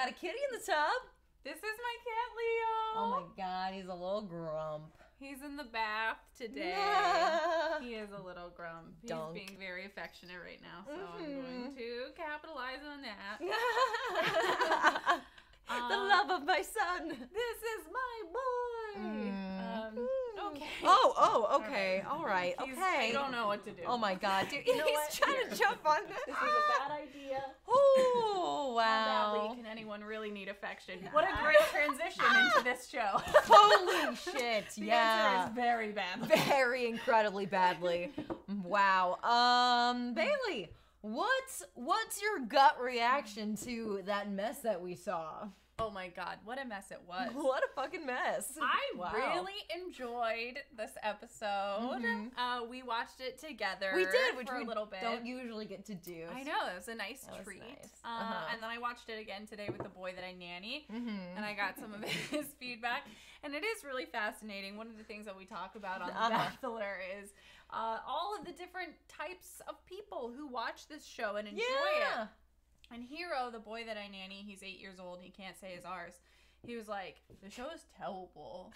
got a kitty in the tub. This is my cat, Leo. Oh my God, he's a little grump. He's in the bath today. Yeah. He is a little grump. He's Dunk. being very affectionate right now, so I'm going to capitalize on that. The love of my son. This is my boy. Okay. Oh, okay. All right. I don't know what to do. Oh my God, dude. You know He's what? trying to jump on This is a bad idea. Oh, How wow. badly can anyone really need affection? What a great transition into this show. Holy shit. The Yeah. answer is very bad. Very incredibly badly. Wow. Bailey, what's your gut reaction to that mess that we saw? Oh my God, what a mess it was. What a fucking mess. I really enjoyed this episode. We watched it together. We did, which for we a little bit. don't usually get to do. I know, it was a nice That was treat. nice. And then I watched it again today with the boy that I nanny, and I got some of his feedback. And it is really fascinating. One of the things that we talk about on the Bathelor is all of the different types of people who watch this show and enjoy it. And Hero, the boy that I nanny, he's 8 years old. He can't say his R's. He was like, the show is terrible.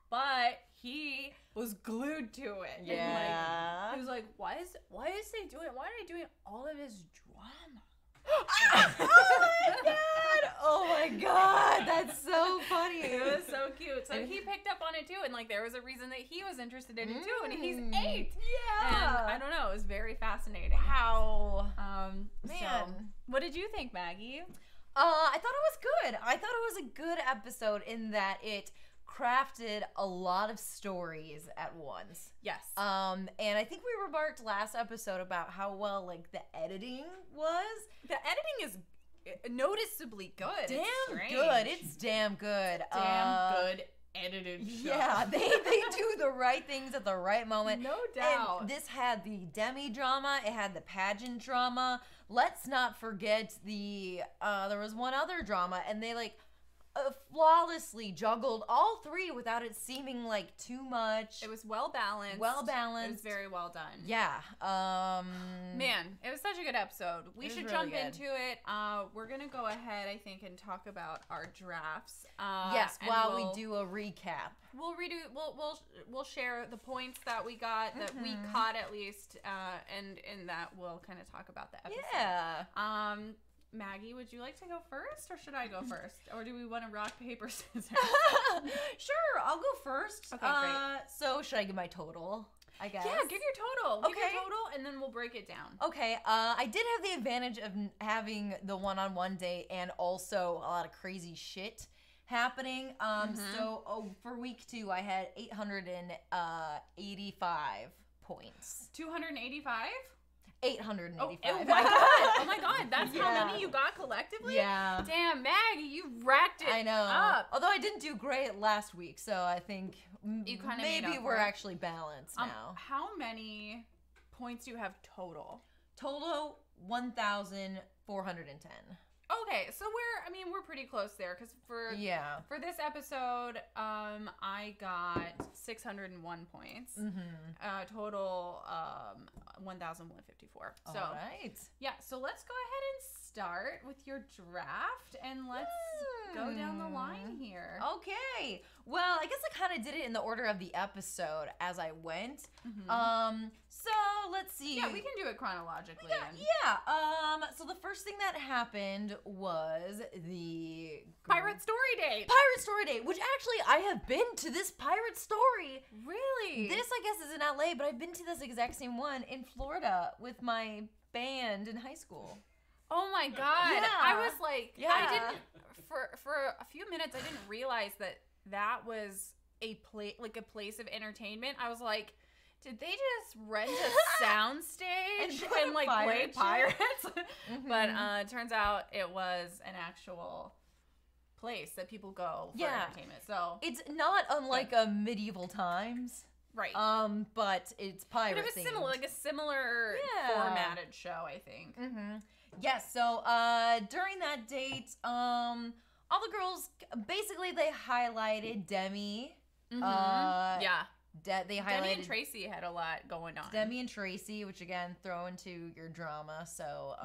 But he was glued to it. Yeah. And he was like, why are they doing all of this drama? Oh my God, that's so funny. It was so cute. So he picked up on it too, and like there was a reason that he was interested in it too, and he's 8. Yeah. And I don't know, it was very fascinating. Wow. Man. So, What did you think, Maggie? I thought it was good. I thought it was a good episode in that it crafted a lot of stories at once. Yes. And I think we remarked last episode about how well like the editing was. The editing is noticeably good. Damn good. It's damn good. Damn good edited show. Yeah, they do the right things at the right moment. No doubt. And this had the demi drama. It had the pageant drama. Let's not forget there was one other drama, and they like flawlessly juggled all three without it seeming like too much. It was well balanced. It was very well done. Yeah. Man, it was such a good episode. We should really jump good. into it. We're gonna go ahead, I think, and talk about our drafts. Yes, and while we do a recap. We'll we'll share the points that we got, that we caught at least, and in that we'll kind of talk about the episode. Yeah. Maggie, would you like to go first, or should I go first? Or do we want to rock, paper, scissors? Sure, I'll go first. Okay, great. So should I give my total? I guess. Yeah, give your total. Okay. Give your total, and then we'll break it down. Okay, I did have the advantage of having the one-on-one date and also a lot of crazy shit happening. So for week 2, I had 885 points. 285? 885. Oh my god! Oh my god! That's how many you got collectively? Yeah. Damn, Maggie, you racked it I know. up. Although I didn't do great last week, so I think You kinda maybe made up we're for it. actually balanced now. How many points do you have total? Total 1,410. Okay, so we're pretty close there, because for this episode, I got 601 points. Total 1,154. So all right. yeah, so let's go ahead and start with your draft, and let's go down the line here. Okay. Well, I guess I kind of did it in the order of the episode as I went. So let's see. Yeah, we can do it chronologically. So the first thing that happened was the Pirate Story Date. Pirate Story Date, which actually I have been to this pirate story. Really? This, I guess, is in LA, but I've been to this exact same one in Florida with my band in high school. Oh my god. Yeah. I was like, I Yeah. didn't for a few minutes I didn't realize that was a place of entertainment. I was like, did they just rent a sound stage and like play pirates? But it turns out it was an actual place that people go for entertainment. So it's not unlike a medieval times. Right. But it's pirate But it was themed. similar formatted show, I think. Yes, so during that date, all the girls basically they highlighted Demi. Yeah. They highlighted Demi and Tracy had a lot going on. Demi and Tracy, which again throw into your drama, so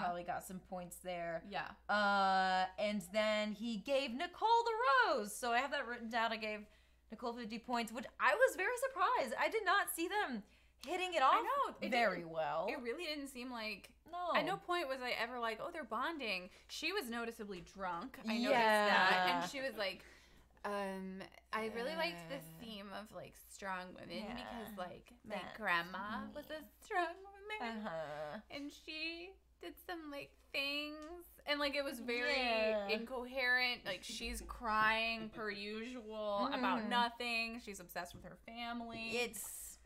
probably got some points there. Yeah. And then he gave Nicole the rose, so I have that written down. I gave Nicole 50 points, which I was very surprised. I did not see them hitting it off very well. It really didn't seem like... No. At no point was I ever like, oh, they're bonding. She was noticeably drunk. I noticed that. And she was like, I really liked the theme of, like, strong women because, like, my grandma was a strong woman. And she did some, like, things. And, like, it was very incoherent. Like, she's crying per usual about nothing. She's obsessed with her family. It's,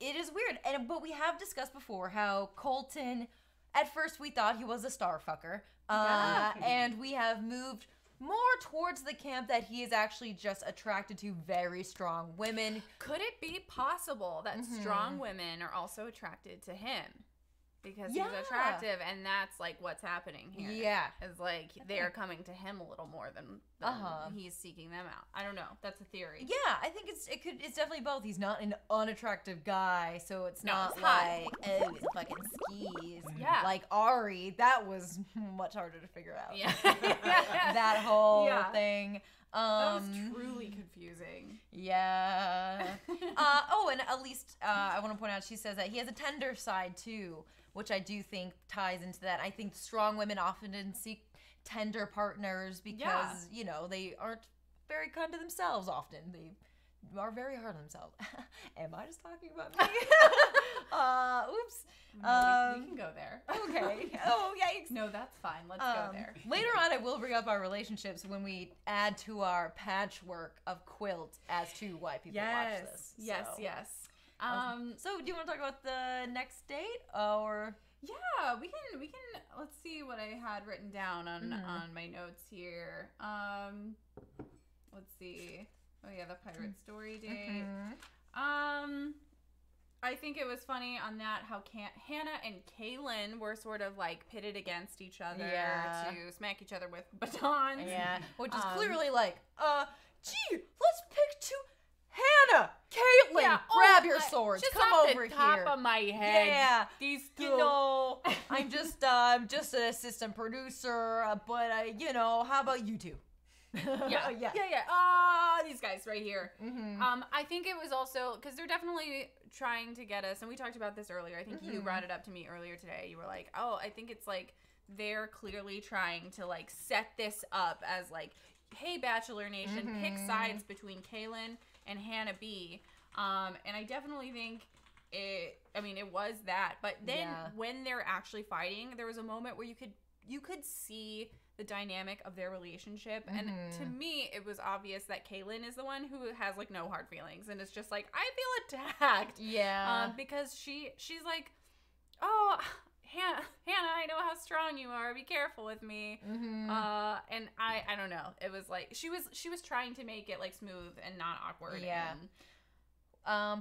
it is weird. But we have discussed before how Colton, at first we thought he was a star fucker. And we have moved more towards the camp that he is actually just attracted to very strong women. Could it be possible that strong women are also attracted to him? Because he's attractive, and that's, like, what's happening here. Yeah. Is, like, they're coming to him a little more than he's seeking them out. I don't know. That's a theory. Yeah, I think it's definitely both. He's not an unattractive guy, so it's not it's like, oh, he's a fucking skis. Yeah. Like Ari, that was much harder to figure out. Yeah. That whole thing. That was truly confusing. Yeah. And at least I want to point out, she says that he has a tender side too, which I do think ties into that. I think strong women often seek tender partners because, you know, they aren't very kind to themselves often. They are very hard on themselves. Am I just talking about me? Oops. No, we can go there. Okay. Oh, yikes. No, that's fine. Let's go there. Later on, I will bring up our relationships when we add to our patchwork of quilt as to why people watch this. Yes. So, do you want to talk about the next date, or? Yeah, we can. Let's see what I had written down on my notes here. Let's see. Oh yeah, the pirate story date. I think it was funny on that how Hannah and Kaylin were sort of like pitted against each other to smack each other with batons. Yeah, which is clearly like, gee, let's pick two. Hannah, Caitlin, grab your swords. Just come off over the top here. of my head. Yeah, these two. You know, I'm just an assistant producer, but you know, how about you two? Yeah. These guys right here. I think it was also because they're definitely trying to get us, and we talked about this earlier. I think you brought it up to me earlier today. You were like, "Oh, I think it's like they're clearly trying to like set this up as like, hey, Bachelor Nation, pick sides between Kaylin and Hannah B." And I definitely think it. I mean, it was that, but then when they're actually fighting, there was a moment where you could see the dynamic of their relationship, and to me it was obvious that Kaylin is the one who has like no hard feelings, and it's just like, I feel attacked, because she's like, oh, Hannah, I know how strong you are, be careful with me. And I don't know, it was like she was trying to make it like smooth and not awkward.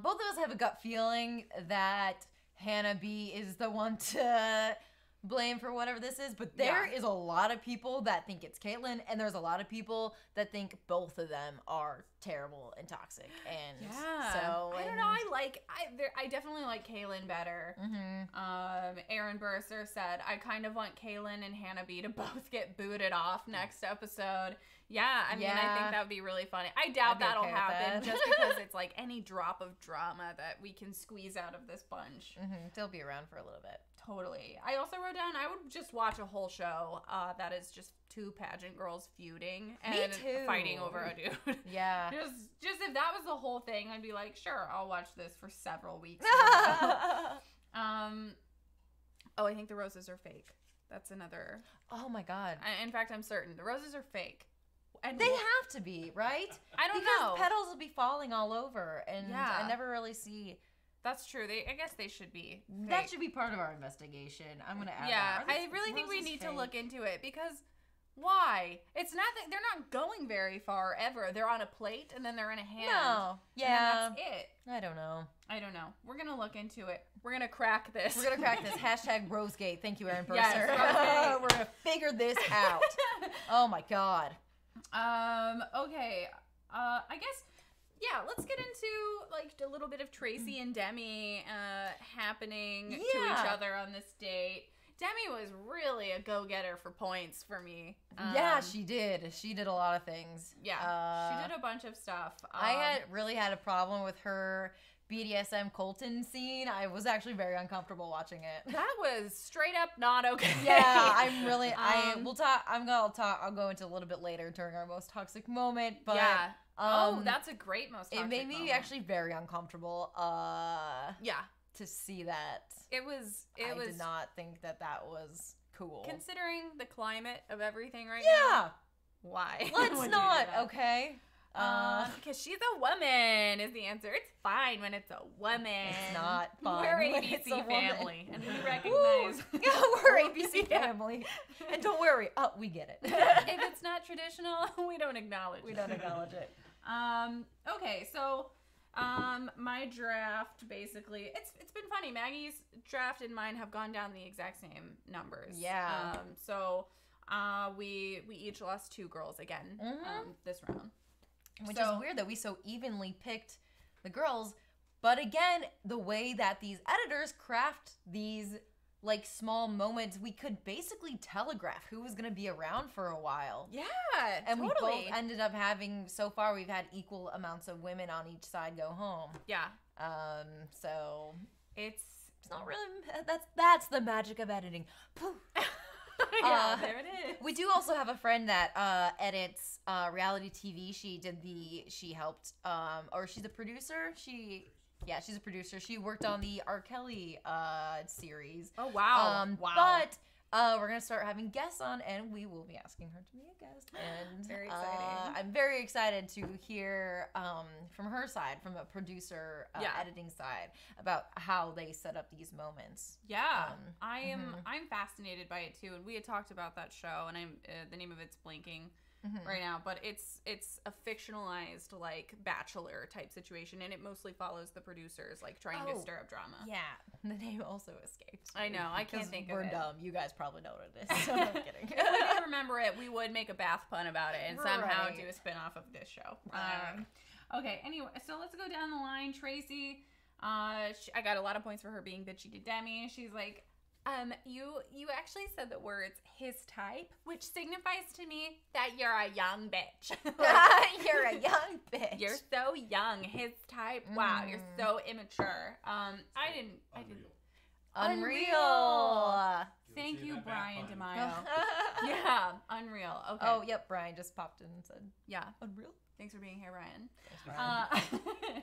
Both of us have a gut feeling that Hannah B is the one to blame for whatever this is, but there is a lot of people that think it's Caitlyn, and there's a lot of people that think both of them are terrible and toxic. And so I don't know. I definitely like Kaylin better. Aaron Burser said, I kind of want Kaylin and Hannah B to both get booted off next episode. I mean, I think that would be really funny. I doubt that'll happen just because it's like any drop of drama that we can squeeze out of this bunch. They'll be around for a little bit. Totally. I also wrote down I would just watch a whole show that is just two pageant girls feuding and fighting over a dude. Just if that was the whole thing, I'd be like, sure, I'll watch this for several weeks. I think the roses are fake. That's another. Oh my God. In fact, I'm certain the roses are fake. And they have to be, right? I don't know. Because petals will be falling all over, and I never really see. That's true. I guess they should be fake. That should be part of our investigation. I'm going to add that. I really think we need to look into it, because why? It's not that they're not going very far ever. They're on a plate and then they're in a hand. No. And that's it. I don't know. We're going to look into it. We're going to crack this. Hashtag Rosegate. Thank you, Aaron Burser. Yes, we're going to figure this out. Oh my God. Okay. I guess yeah, let's get into like a little bit of Tracy and Demi happening to each other on this date. Demi was really a go-getter for points for me. Yeah, she did. She did a lot of things. Yeah, she did a bunch of stuff. I really had a problem with her BDSM Colton scene. I was actually very uncomfortable watching it. That was straight up not okay. Yeah, I'm really. I'll go into a little bit later during our most toxic moment. But yeah. That's a great most toxic moment. It made me actually very uncomfortable. Yeah. To see that. It was. I did not think that was cool. Considering the climate of everything right now. Yeah. Why? Let's not. Okay. Because she's a woman is the answer. It's fine when it's a woman. It's not fine. We're ABC family, and we recognize. We're ABC family, and don't worry, we get it. If it's not traditional, we don't acknowledge. it. Okay, so my draft basically it's been funny. Maggie's draft and mine have gone down the exact same numbers. Yeah. So we each lost 2 girls again this round. Which is weird that we so evenly picked the girls. But again, the way that these editors craft these like small moments, we could basically telegraph who was going to be around for a while. Yeah, and totally. we both ended up having, so far we've had equal amounts of women on each side go home. Yeah. So it's not really, that's the magic of editing. Yeah, there it is. We do also have a friend that edits reality TV. She helped, or she's a producer. She's a producer. She worked on the R. Kelly series. Oh, wow. Wow. But we're going to start having guests on, and we will be asking her to be a guest. And very exciting. I'm very excited to hear from her side, from a producer editing side, about how they set up these moments. Yeah. I'm fascinated by it, too. And we had talked about that show, and the name of it's blanking right now, but it's a fictionalized like Bachelor type situation, and it mostly follows the producers like trying to stir up drama. Yeah, the name also escapes. I know, I can't think of it. We're dumb. You guys probably know what it is. So I'm kidding. If we didn't remember it, we would make a bath pun about it and somehow do a spin-off of this show. Okay, anyway, so let's go down the line. Tracy, I got a lot of points for her being bitchy to Demi. She's like, you actually said the words his type, which signifies to me that you're a young bitch. You're a young bitch. You're so young. His type. Wow, you're so immature. I didn't. Unreal. Thank you, Brian DeMaio. Yeah, unreal. Okay. Oh, yep. Brian just popped in and said, "Yeah, unreal." Thanks for being here, Brian. Thanks, Brian.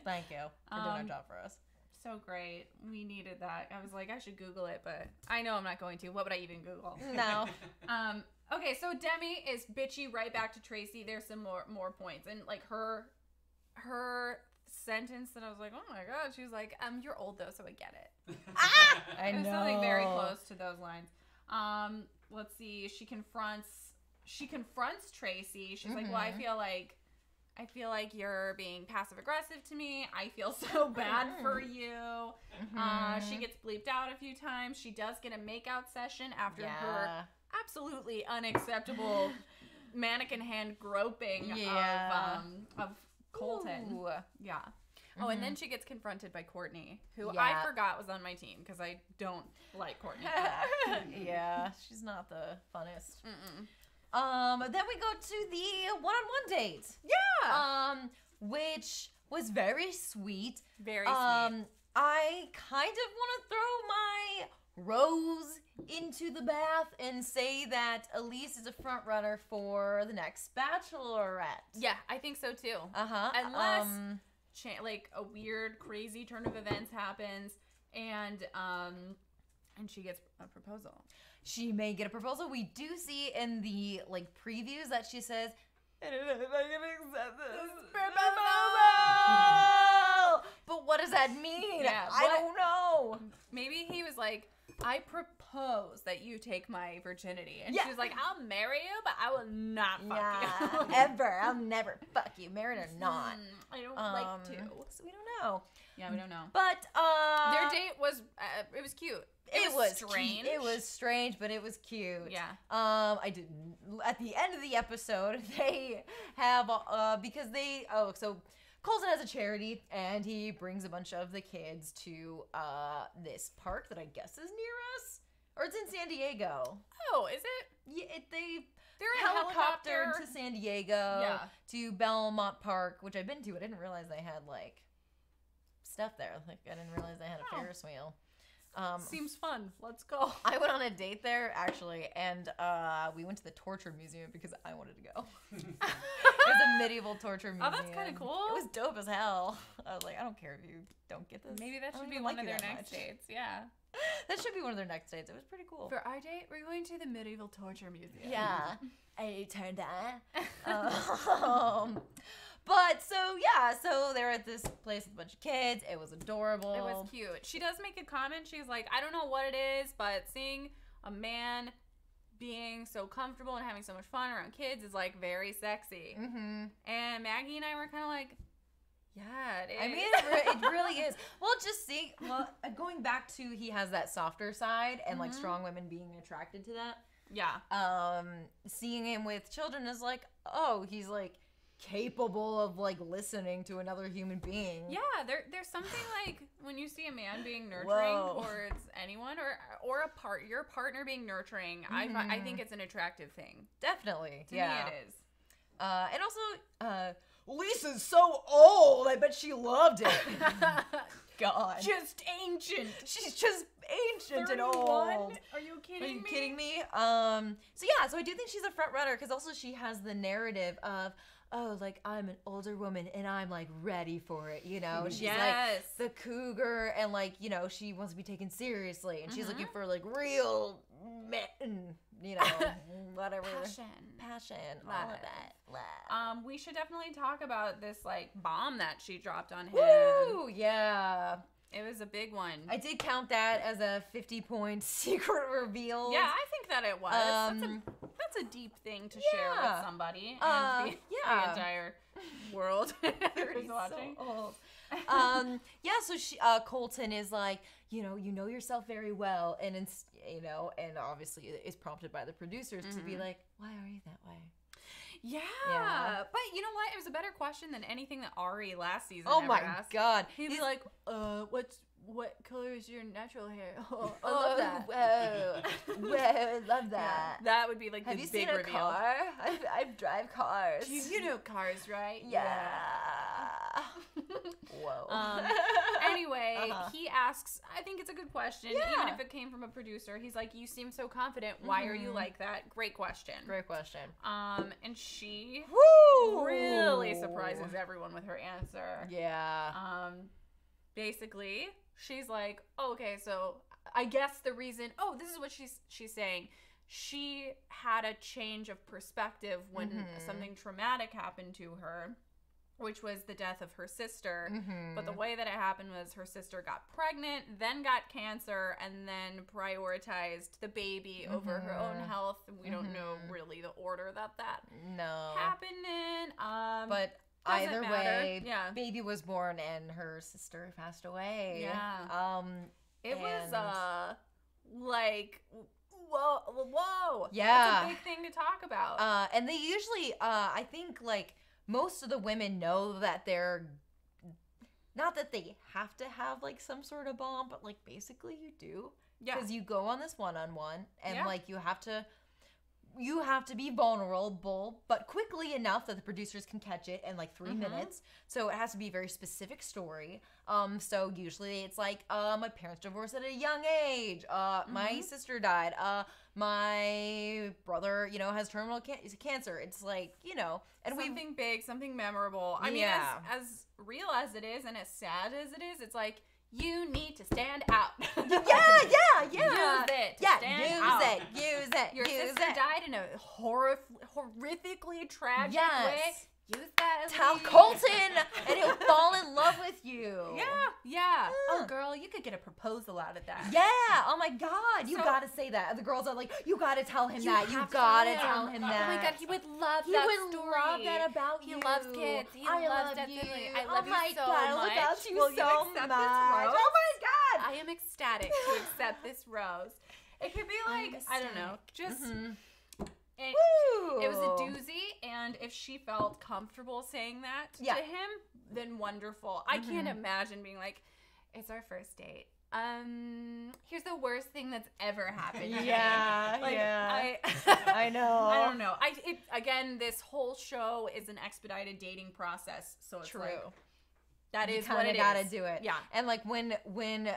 Thank you for doing our job for us. So great. We needed that. I was like, I should Google it, but I know I'm not going to. What would I even Google? No. Okay, so Demi is bitchy right back to Tracy. There's some more points. And like her sentence that I was like, oh my god, she was like, you're old though, so I get it. I know. It was something very close to those lines. Let's see. She confronts Tracy. She's like, well, I feel like you're being passive aggressive to me. I feel so bad for you. She gets bleeped out a few times. She does get a makeout session after her absolutely unacceptable mannequin hand groping of Colton. Ooh. Yeah. Oh, and then she gets confronted by Courtney, who I forgot was on my team because I don't like Courtney. Yeah, she's not the funnest. Then we go to the one-on-one date. Yeah. Which was very sweet. Very sweet. I kind of want to throw my rose into the bath and say that Elise is a front runner for the next Bachelorette. Yeah, I think so too. Unless like a weird, crazy turn of events happens and she gets a proposal. She may get a proposal. We do see in the like previews that she says, I don't know if I can accept this proposal. But what does that mean? Yeah, I don't know. Maybe he was like, I propose that you take my virginity. And she was like, I'll marry you, but I will not fuck you. Ever. I'll never fuck you, married or not. I don't like to. So we don't know. Yeah, we don't know. But their date was, it was cute. It was strange. It was strange, but it was cute. Yeah. I didn't. At the end of the episode, they have because they. Oh, so Colton has a charity, and he brings a bunch of the kids to this park that I guess is near us, or it's in San Diego. Oh, is it? Yeah, They're in a helicopter to San Diego to Belmont Park, which I've been to. I didn't realize they had like stuff there. Like I didn't realize they had a Ferris wheel. Seems fun. Let's go. I went on a date there actually, and we went to the torture museum because I wanted to go. It was a medieval torture museum. Oh, that's kind of cool. It was dope as hell. I was like, I don't care if you don't get this. Maybe that should be one of their next dates. Yeah. That should be one of their next dates. It was pretty cool. For our date, we're going to the medieval torture museum. Yeah. I turned on. But so they're at this place with a bunch of kids. It was adorable. It was cute. She does make a comment. She's like, I don't know what it is, but seeing a man being so comfortable and having so much fun around kids is like very sexy. Mm-hmm. And Maggie and I were kind of like, yeah, it is. I mean, it really is. Well, going back to he has that softer side and like strong women being attracted to that. Yeah. Seeing him with children is like, oh, he's like capable of like listening to another human being. Yeah, there's something like when you see a man being nurturing towards anyone or your partner being nurturing. I think it's an attractive thing. Definitely. To me, it is. And also, Lisa's so old. I bet she loved it. God. Just ancient. She's just ancient 31? And old. Are you kidding me? Are you kidding me? So I do think she's a front runner because also she has the narrative of, oh, like I'm an older woman and I'm like ready for it, you know? She's like the cougar and like, you know, she wants to be taken seriously and she's looking for like real men, you know, whatever. Passion, all of that. Love. We should definitely talk about this like bomb that she dropped on him. Woo, yeah. It was a big one. I did count that as a 50-point secret reveal. Yeah, I think that it was. That's a deep thing to share with somebody and the entire world who's watching. So old. So she, Colton is like, you know yourself very well, and it's, you know, and obviously it's prompted by the producers to be like, why are you that way? Yeah, but you know what? It was a better question than anything that Ari last season ever asked. God. He's like, what color is your natural hair? Oh, I love that. Whoa, I love that. Yeah, that would be like the big reveal. Have you seen a car? I drive cars. You know cars, right? Yeah. Whoa. Anyway, he asks, I think it's a good question, even if it came from a producer. He's like, you seem so confident. Why are you like that? Great question. And she really surprises everyone with her answer. Yeah. Basically, she's like, okay, so I guess the reason, this is what she's saying. She had a change of perspective when something traumatic happened to her, which was the death of her sister. But the way that it happened was her sister got pregnant, then got cancer, and then prioritized the baby over her own health. And we don't know really the order that happened in. But either way, baby was born and her sister passed away. Yeah. It was like, whoa. Yeah. That's a big thing to talk about. And they usually, I think like most of the women know that they're, not that they have to have like some sort of bomb, but like basically you do. Yeah. Because you go on this one-on-one and like you have to be vulnerable, but quickly enough that the producers can catch it in like 3 minutes. So it has to be a very specific story. So usually it's like, my parents divorced at a young age. My sister died. My brother, you know, has terminal cancer. It's like, you know, and something big, something memorable. I mean, as real as it is and as sad as it is, it's like, you need to stand out. Yeah. Use it. Use it. Your sister died in a horrifically tragic way. Use that. Tell Colton, and he'll fall in love with you. Yeah. Oh, girl, you could get a proposal out of that. Yeah. Oh my God, you gotta say that. The girls are like, you gotta tell him that. You gotta tell him that. Oh my God, he would love that story. He would love that about you. He loves kids. He loves that. I love you so God, much. Look up to you Will so you accept much. This rose? Oh my God. I am ecstatic to accept this rose. It could be like, I don't know, just It was a doozy, and if she felt comfortable saying that to him, then wonderful. I can't imagine being like, it's our first date. Here's the worst thing that's ever happened to me. I know. I don't know. Again, this whole show is an expedited dating process, so it's like, that is what it is. You gotta do it. Yeah. And like when and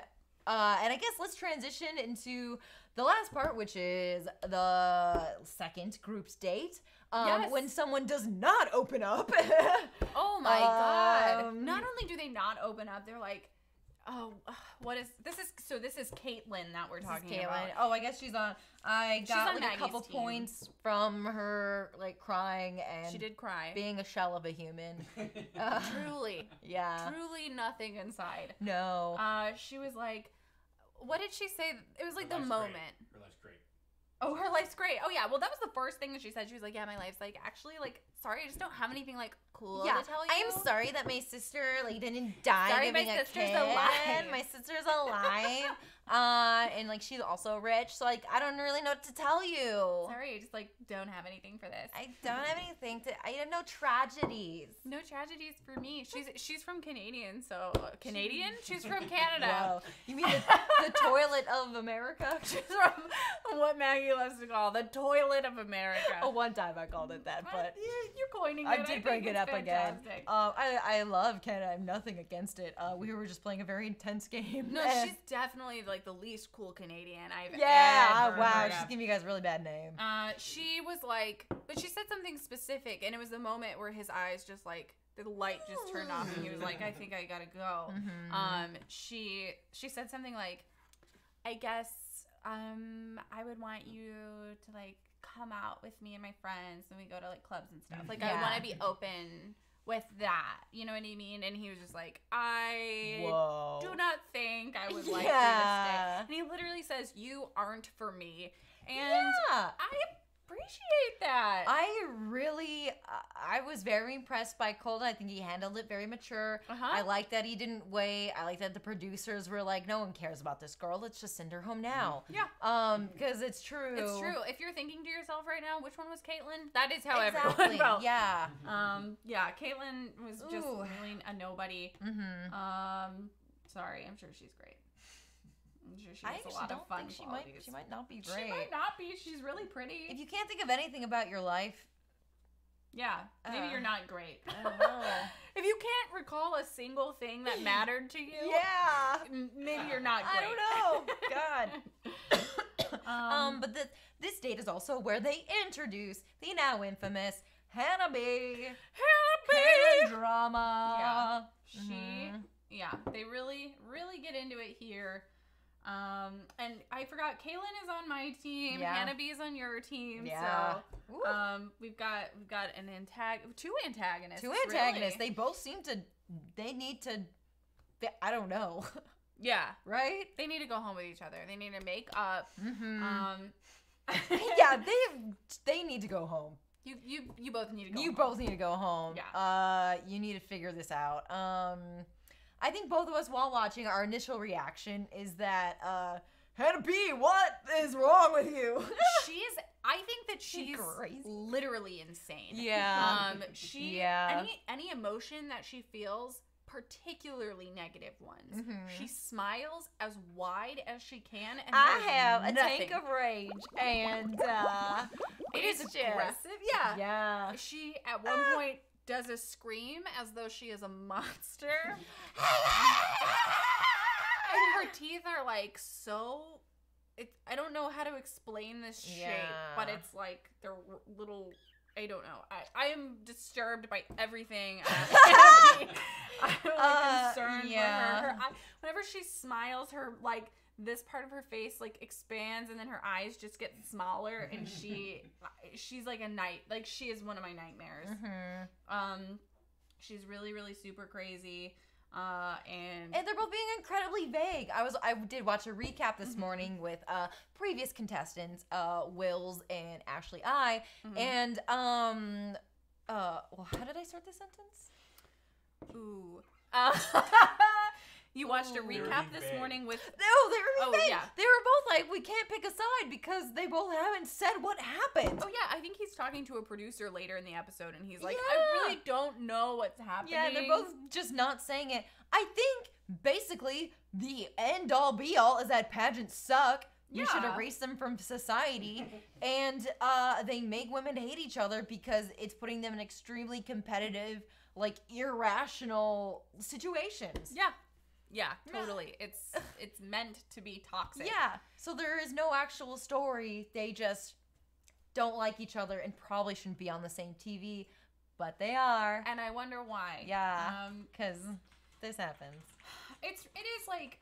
I guess let's transition into the last part, which is the second group's date. When someone does not open up. Oh my God. Not only do they not open up, they're like, oh, what is this? This is Caitlin that we're talking about. Oh, I guess she's on. I got like a couple team. points from her, like crying and she did cry, being a shell of a human. Truly, truly nothing inside. No. She was like, what did she say? It was like the moment. Her life's great. Oh, her life's great. Oh yeah, well that was the first thing that she said. She was like, yeah, my life's like actually like sorry, I just don't have anything like cool to tell you. I am sorry that my sister like didn't die. Sorry, giving my sister's a kid. alive. My sister's alive. And like she's also rich, so like I don't really know what to tell you. Sorry, I just like don't have anything for this. I don't have anything to. I have no tragedies. No tragedies for me. She's from Canadian, so Canadian. She's from Canada. Whoa. You mean the toilet of America? She's from what Maggie loves to call the toilet of America. Oh, one time I called it that, but you're coining it. I did bring it up fantastic. again. I love Canada. I have nothing against it. We were just playing a very intense game. No, she's definitely like the least cool Canadian I've ever wow, heard she's of. giving you guys a really bad name. She was like, but she said something specific, and it was the moment where his eyes just like the light just turned off, and he was like, I think I gotta go. She said something like, I guess I would want you to like come out with me and my friends when we go to like clubs and stuff. Like I want to be open with that, you know what I mean? And he was just like, I do not think I would like you to stay. And he literally says, you aren't for me. And I appreciate that. I was very impressed by Colton. I think he handled it very mature. I like that he didn't wait. I like that the producers were like, no one cares about this girl. Let's just send her home now. Yeah. Because it's true. It's true. If you're thinking to yourself right now, which one was Caitlin? That is how everyone felt. Yeah. Yeah, Caitlin was just really a nobody. Sorry, I'm sure she's great. I'm sure she has a lot of fun qualities. She might not be great. She might not be. She's really pretty. If you can't think of anything about your life, maybe you're not great. I don't know. If you can't recall a single thing that mattered to you, maybe you're not great. I don't know. God. But this date is also where they introduce the now infamous Hannah B. Hannah drama. Yeah. They really, really get into it here. And I forgot, Kaylin is on my team. Hannah B is on your team. Yeah. So, we've got two antagonists. Really. They both seem to. They need to. I don't know. Yeah. Right. They need to go home with each other. They need to make up. Yeah. They need to go home. You both need to go. You both need to go home. Yeah. You need to figure this out. I think both of us, while watching, our initial reaction is that, Hannah B, what is wrong with you? I think that she's crazy. Literally insane. Yeah. Any emotion that she feels, particularly negative ones, she smiles as wide as she can. And I have a tank of rage, and it is aggressive. Yeah. Yeah. She, at one point, does a scream as though she is a monster. And her teeth are like so... I don't know how to explain this shape, but it's like they're little... I don't know. I am disturbed by everything. I'm like concerned for her. Whenever she smiles, her like this part of her face like expands, and then her eyes just get smaller, and she's like a night. Like she is one of my nightmares. She's really, really super crazy. And they're both being incredibly vague. I did watch a recap this morning with previous contestants, Wills and Ashley I, and well, how did I start this sentence? Ooh. You watched a recap this morning with... No, they were vague. Yeah. They were both like, we can't pick a side because they both haven't said what happened. Oh, yeah. I think he's talking to a producer later in the episode, and he's like, I really don't know what's happening. Yeah, they're both just not saying it. I think, basically, the end-all, be-all is that pageants suck. You should erase them from society. And they make women hate each other because it's putting them in extremely competitive, like, irrational situations. Yeah. Yeah, totally. It's meant to be toxic. Yeah. So there is no actual story. They just don't like each other and probably shouldn't be on the same TV, but they are. And I wonder why. Yeah. Because this happens. It is like,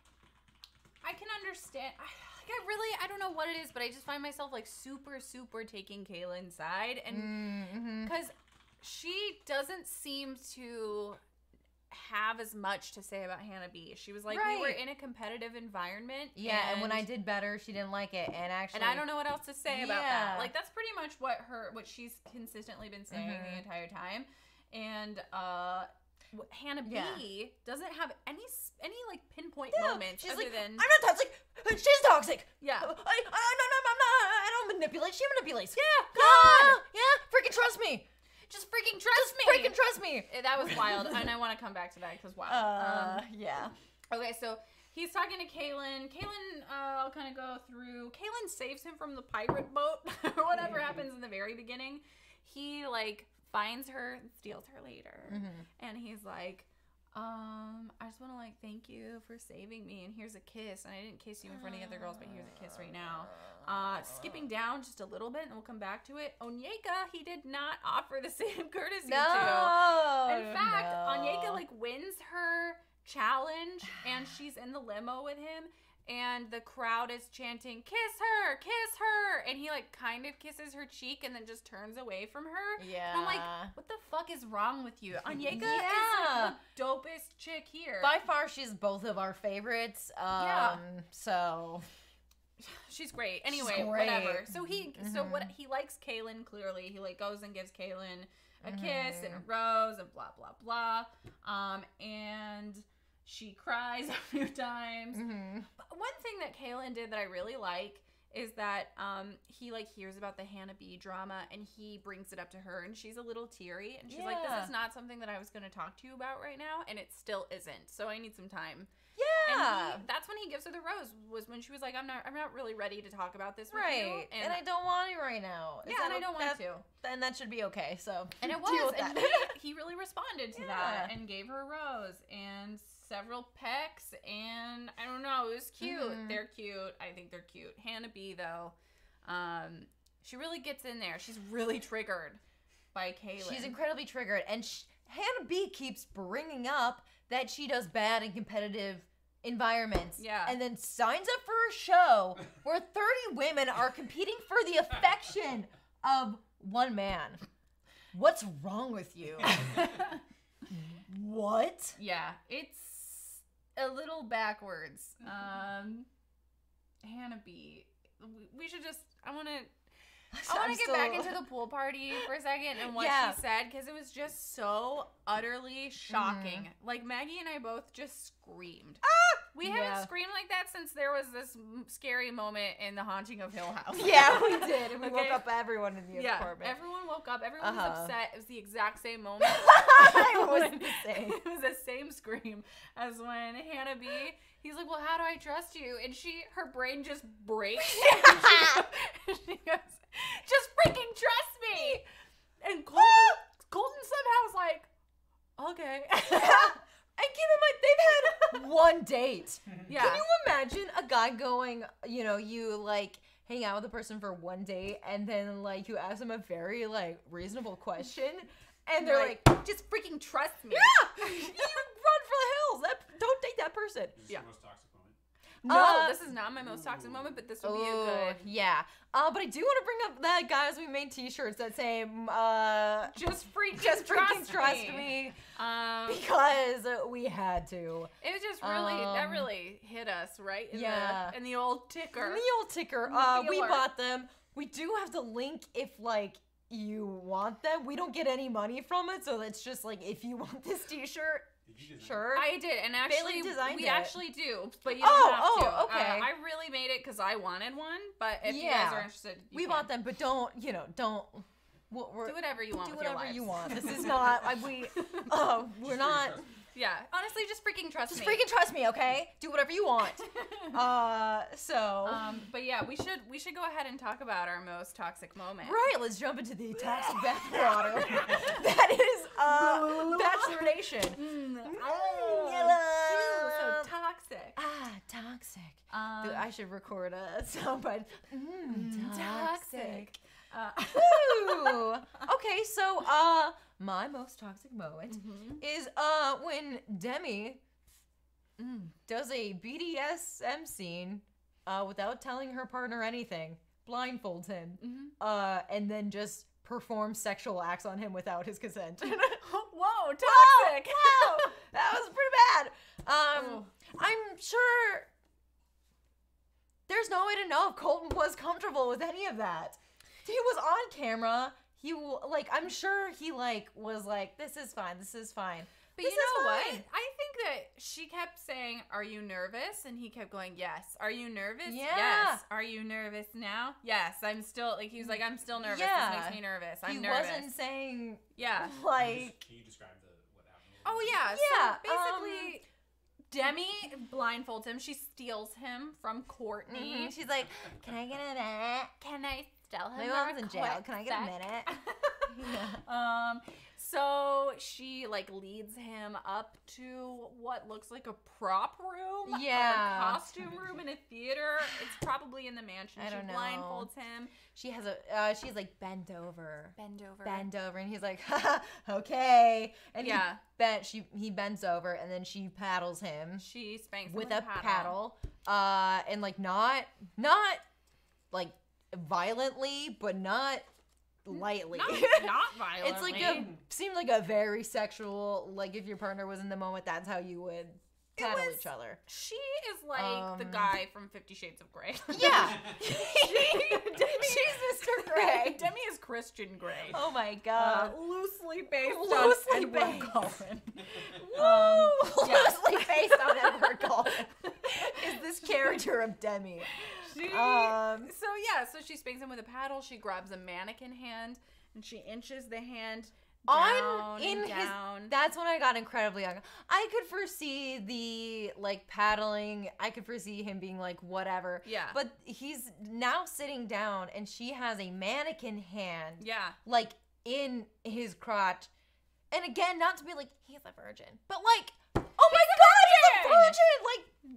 I can understand. I don't know what it is, but I just find myself like super, super taking Kaylin's side. And because she doesn't seem to have as much to say about Hannah B. She was like, we were in a competitive environment. Yeah, and when I did better, she didn't like it. And I don't know what else to say about that. Like, that's pretty much what she's consistently been saying the entire time. And Hannah B doesn't have any like pinpoint moments she's other like, than... I'm not toxic. She's toxic. Yeah. I'm not. I don't manipulate. She manipulates. Yeah. God. Yeah. Freaking trust me. Just freaking trust me. Freaking trust me. That was wild, and I want to come back to that because wow. Yeah. Okay, so he's talking to Kaylin. I'll kind of go through. Kaylin saves him from the pirate boat or whatever happens in the very beginning. He like finds her and steals her later, and he's like, I just want to like thank you for saving me, and here's a kiss. And I didn't kiss you in front of the other girls, but here's a kiss right now. Skipping down just a little bit, and we'll come back to it. Onyeka, he did not offer the same courtesy to. In fact, Onyeka like wins her challenge, and she's in the limo with him. And the crowd is chanting, kiss her, and he like kind of kisses her cheek and then just turns away from her. Yeah. And I'm like, what the fuck is wrong with you? Onyeka is like the dopest chick here. By far, she's both of our favorites. So she's great. Anyway, whatever. So he likes Kaylin clearly. He like goes and gives Kaylin a kiss and a rose and blah blah blah. And she cries a few times. But one thing that Kaylin did that I really like is that he like hears about the Hannah B drama and he brings it up to her and she's a little teary and she's like, this is not something that I was going to talk to you about right now, and it still isn't. So I need some time. Yeah. And that's when he gives her the rose, was when she was like, I'm not really ready to talk about this with you. And I don't want it right now. Yeah, and I don't want to. Then that should be okay. So and it was, and he really responded to that and gave her a rose and several pecks, and I don't know, it was cute. They're cute. I think they're cute. Hannah B though, she really gets in there. She's really triggered by Kaylin. She's incredibly triggered, and Hannah B keeps bringing up that she does bad in competitive environments. Yeah. And then signs up for a show where 30 women are competing for the affection of one man. What's wrong with you? What? Yeah, it's a little backwards. Hannah B. We should just, I want to get back into the pool party for a second and what she said, because it was just so utterly shocking. Like, Maggie and I both just screamed. We haven't screamed like that since there was this scary moment in The Haunting of Hill House. Yeah, we did. And we woke up everyone in the apartment. Everyone woke up. Everyone was upset. It was the exact same moment. It was the same. It was the same scream as when Hannah B, he's like, well, how do I trust you? And her brain just breaks. She goes, just freaking trust me. And Colton somehow was like, okay. And keep in mind, they've had one date. Yeah. Can you imagine a guy going, you like hang out with a person for one date and then like you ask them a very like reasonable question and they're like, just freaking trust me. Yeah. You run for the hills. Don't date that person. This is the most toxic moment. No, this is not my most toxic moment, but this would be a good. Yeah. But I do want to bring up that, guys, we made t-shirts that say, just freaking trust me. Because we had to. It was just really, that really hit us, right? In the old ticker. We bought them. We do have to link if, like, you want them. We don't get any money from it, so it's just, like, if you want this t-shirt, Did you design Sure. I did, and actually, designed we it. actually do, but you don't have to. Okay. I really made it because I wanted one, but if you Yeah. guys are interested, you We can. bought them, but don't. Do whatever you want Do with your whatever lives. you want. This is not. We're not. Yeah, honestly, just freaking trust Just me. freaking trust me, okay? Do whatever you want. But yeah, we should go ahead and talk about our most toxic moment. Right, let's jump into the toxic bath water. That is Bachelor Nation. So toxic. Toxic. Dude, I should record a soundbite. Toxic. Woo! Okay, so my most toxic moment is when Demi does a BDSM scene without telling her partner anything, blindfolds him, and then just performs sexual acts on him without his consent. Whoa, toxic. Wow, that was pretty bad. I'm sure there's no way to know if Colton was comfortable with any of that. He was on camera. I'm sure he was like, this is fine. But this you know what? fine. I think that she kept saying, "Are you nervous?" And he kept going, "Yes." "Are you nervous?" Yeah. "Yes." "Are you nervous now?" "Yes." "I'm still," he was like, "I'm still nervous. Yeah. This makes me nervous. I'm He nervous." wasn't saying, Yeah. Can you describe what happened? Oh yeah. Yeah, So basically, Demi blindfolds him. She steals him from Courtney. she's like, can I get a minute? Can I steal him? My for mom's a in jail. quick Can I get a sec?" minute? So she leads him up to what looks like a prop room, Yeah. or a costume room in a theater. It's probably in the mansion. I don't know. She blindfolds him. She has she's like bent over, and he's like, okay, and he bends over, and then she paddles him. She spanks him with a paddle, and not like violently, but not lightly. Not violently. It's seemed like a very sexual, like if your partner was in the moment, that's how you would paddle each other. She is like the guy from 50 Shades of Grey. Yeah. She's Mr. Grey. Demi is Christian Grey. Oh my god. Loosely based on Loosely Edward based. Cullen. Loosely based on Edward Cullen is this character of Demi. So she spanks him with a paddle. She grabs a mannequin hand and she inches the hand down and down. That's when I got incredibly young. I could foresee the paddling. I could foresee him being like whatever. Yeah. But he's now sitting down and she has a mannequin hand. Yeah. In his crotch. And again, not to be like, he's a virgin. But oh my god, he's a virgin!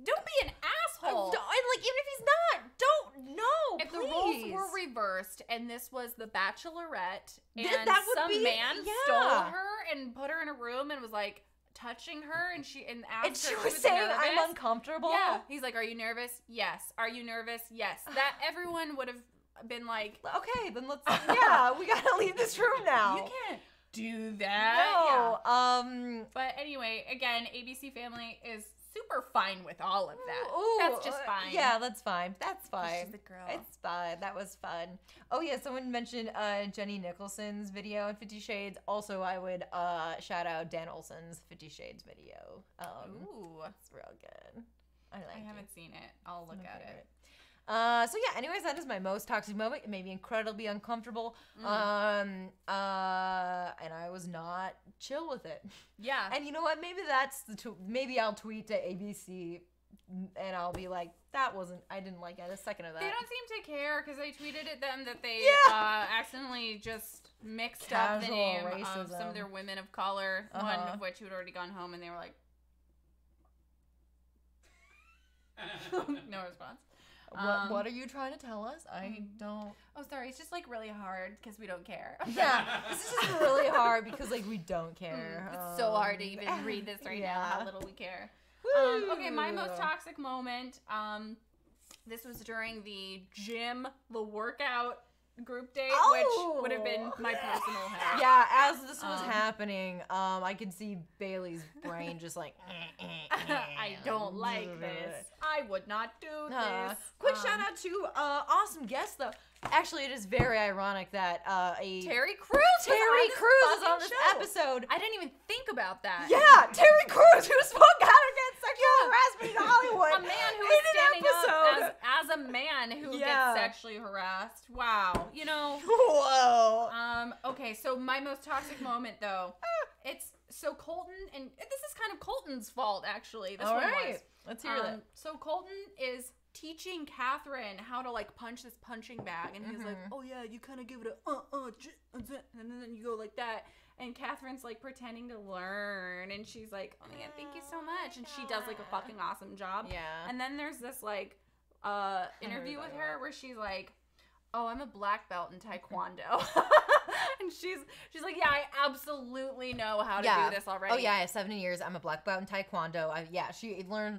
Don't be an asshole. And even if he's not, don't know. If please. the roles were reversed and this was the Bachelorette and that would some be- man yeah. stole her and put her in a room and was touching her and asked And she her if was she saying, nervous. I'm uncomfortable. Yeah. He's like, "Are you nervous?" "Yes." "Are you nervous?" "Yes." That everyone would have been like, okay, then let's, we gotta leave this room now. "You can't do that." No. Yeah. But anyway, again, ABC Family is super fine with all of that. That's just fine. Yeah, that's fine. That's fine. She's the girl. It's fine. That was fun. Oh yeah, someone mentioned Jenny Nicholson's video in 50 Shades. Also, I would shout out Dan Olsen's 50 Shades video. Ooh. It's real good. I haven't seen it. I'll look at it. So yeah, anyways, that is my most toxic moment. It made me incredibly uncomfortable. And I was not chill with it. Yeah. And you know what? Maybe that's maybe I'll tweet to ABC and I'll be like, I didn't like a second of that. They don't seem to care because I tweeted at them that they accidentally just mixed up the Casual name of racism. some of their women of color, one of which who had already gone home, and they were like, no response. What are you trying to tell us? I don't. Oh, sorry. It's just really hard because we don't care. Yeah, this is just really hard because we don't care. It's so hard to even read this right now. How little we care. Okay, my most toxic moment. This was during the workout group date, which would have been my personal hell. Yeah, as this was happening, I could see Bailey's brain just I don't like this. I would not do this. Quick shout out to awesome guest though. Actually, it is very ironic that Terry Crews is on this show. episode. I didn't even think about that. Yeah, Terry Crews, who spoke out against sexual harassment in Hollywood. A man who is standing up as a man who gets sexually harassed. Wow. You know. Whoa. Okay, so my most toxic moment, though, it's so Colton, and this is kind of Colton's fault, actually. This one was. Let's hear that. So Colton is teaching Catherine how to like punch this punching bag, and he's like, "Oh yeah, you kind of give it a and then you go like that." And Catherine's like pretending to learn, and she's like, "Oh yeah, thank you so much," and she does like a fucking awesome job. Yeah. And then there's this like interview with her where she's like, "Oh, I'm a black belt in Taekwondo." And she's like, "Yeah, I absolutely know how to do this already." Oh yeah, I have 7 years. I'm a black belt in Taekwondo.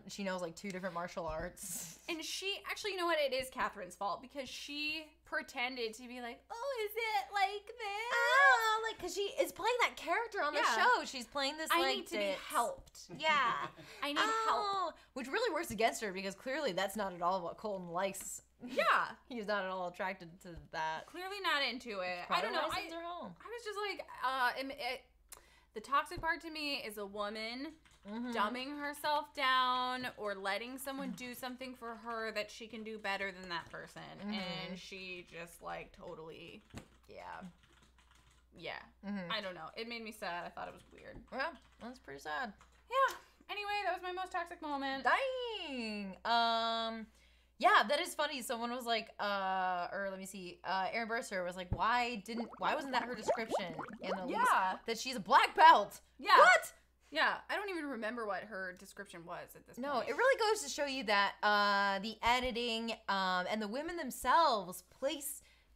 She knows like 2 different martial arts. And she actually, you know what? It is Catherine's fault because she pretended to be like, "Oh, is it like this?" Oh, like because she is playing that character on the show. She's playing this. I need to be helped. Yeah, I need help. Which really works against her because clearly that's not at all what Colton likes. Yeah, he's not at all attracted to that. Clearly not into it. I don't know. I was just like, the toxic part to me is a woman dumbing herself down or letting someone do something for her that she can do better than that person, and she just like totally, I don't know. It made me sad. I thought it was weird. Yeah, that's pretty sad. Yeah. Anyway, that was my most toxic moment. Dang. Yeah, that is funny. Someone was like, Aaron Burster was like, why wasn't that her description in the lease? That she's a black belt. Yeah. What? Yeah, I don't even remember what her description was at this point. No, it really goes to show you that the editing and the women themselves